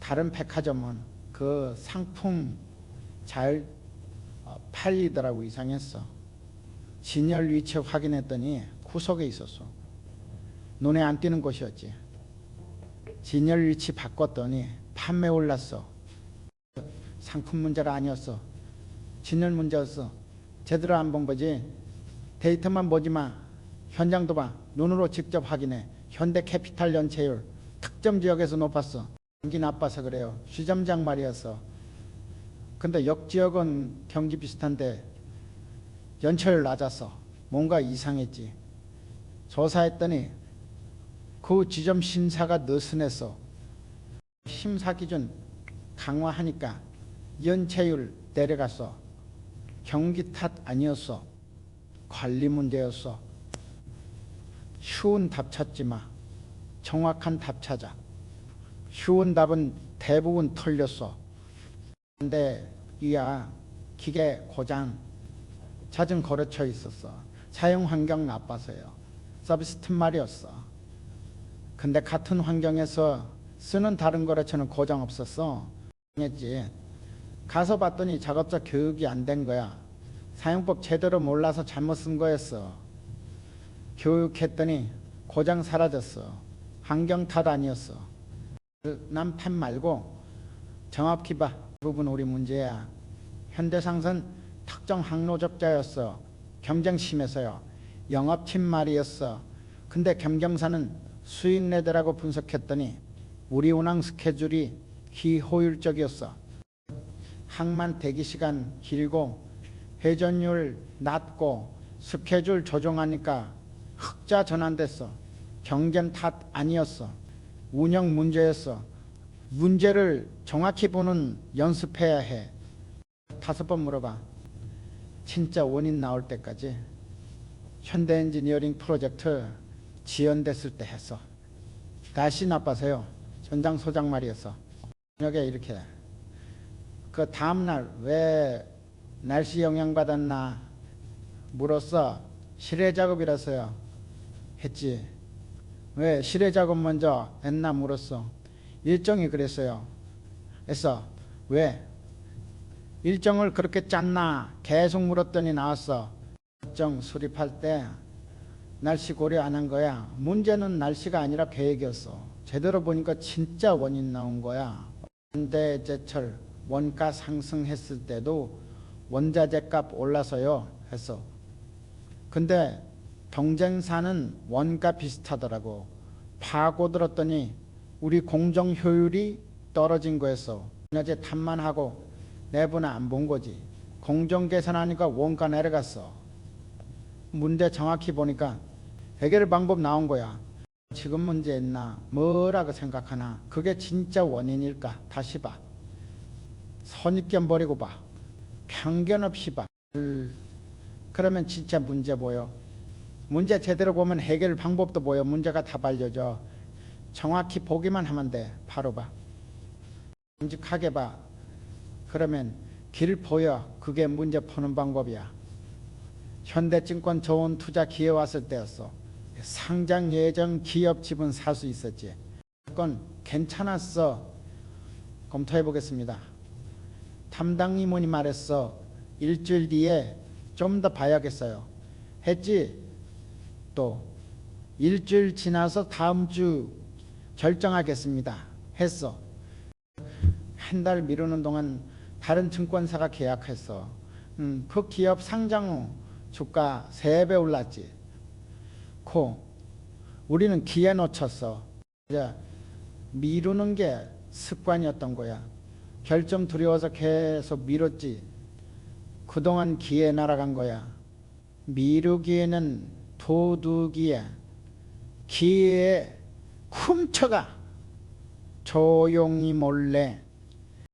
다른 백화점은 그 상품 잘 팔리더라고. 이상했어. 진열 위치 확인했더니 구석에 있었어. 눈에 안 띄는 곳이었지. 진열 위치 바꿨더니 판매 올랐어. 상품 문제가 아니었어. 진열 문제였어. 제대로 안 본 거지. 데이터만 보지 마. 현장도 봐. 눈으로 직접 확인해. 현대캐피탈 연체율 특정 지역에서 높았어. 경기 나빠서 그래요. 시점장 말이었어. 근데 역지역은 경기 비슷한데 연체율 낮았어. 뭔가 이상했지. 조사했더니 그 지점 심사가 느슨했어. 심사 기준 강화하니까 연체율 내려갔어. 경기 탓 아니었어. 관리 문제였어. 쉬운 답 찾지 마. 정확한 답 찾아. 쉬운 답은 대부분 틀렸어. 근데 이야 기계 고장 잦은 거래처 있었어. 사용 환경 나빠서요. 서비스 팀 말이었어. 근데 같은 환경에서 쓰는 다른 거래처는 고장 없었어. 했지. 가서 봤더니 작업자 교육이 안 된 거야. 사용법 제대로 몰라서 잘못 쓴 거였어. 교육했더니 고장 사라졌어. 환경 탓 아니었어. 남 탓 말고 정확히 봐. 부분 우리 문제야. 현대상선 특정 항로적자였어. 경쟁 심해서요. 영업팀 말이었어. 근데 경쟁사는 수익 내더라고 분석했더니 우리 운항 스케줄이 비효율적이었어. 항만 대기시간 길고 회전율 낮고 스케줄 조정하니까 흑자 전환됐어. 경쟁 탓 아니었어. 운영 문제였어. 문제를 정확히 보는 연습해야 해. 5번 물어봐. 진짜 원인 나올 때까지. 현대엔지니어링 프로젝트 지연됐을 때 했어. 날씨 나빠서요. 전장 소장 말이었어. 저녁에 이렇게 그 다음날 왜 날씨 영향받았나 물었어. 실외 작업이라서요. 했지. 왜 실외 작업 먼저 했나 물었어. 일정이 그랬어요. 했어. 왜? 일정을 그렇게 짰나 계속 물었더니 나왔어. 일정 수립할 때 날씨 고려 안 한 거야. 문제는 날씨가 아니라 계획이었어. 제대로 보니까 진짜 원인 나온 거야. 현대제철 원가 상승했을 때도 원자재 값 올라서요 했어. 근데 경쟁사는 원가 비슷하더라고. 파고들었더니 우리 공정 효율이 떨어진 거였어. 원자재 탓만 하고 내부는 안 본 거지. 공정 계산하니까 원가 내려갔어. 문제 정확히 보니까 해결 방법 나온 거야. 지금 문제 있나 뭐라고 생각하나 그게 진짜 원인일까 다시 봐. 선입견 버리고 봐. 편견 없이 봐. 그러면 진짜 문제 보여. 문제 제대로 보면 해결 방법도 보여. 문제가 다 알려져. 정확히 보기만 하면 돼. 바로 봐. 듬직하게 봐. 그러면 길 보여. 그게 문제 푸는 방법이야. 현대증권 좋은 투자 기회 왔을 때였어. 상장 예정 기업 지분 살 수 있었지. 그건 괜찮았어. 검토해 보겠습니다. 담당 임원이 말했어. 일주일 뒤에 좀 더 봐야겠어요. 했지. 또 일주일 지나서 다음 주 결정하겠습니다. 했어. 한 달 미루는 동안 다른 증권사가 계약했어. 그 기업 상장 후 주가 3배 올랐지. 우리는 기회 놓쳤어. 이제 미루는 게 습관이었던 거야. 결정 두려워서 계속 미뤘지. 그동안 기회 날아간 거야. 미루기에는 도둑이야. 기회에 훔쳐가. 조용히 몰래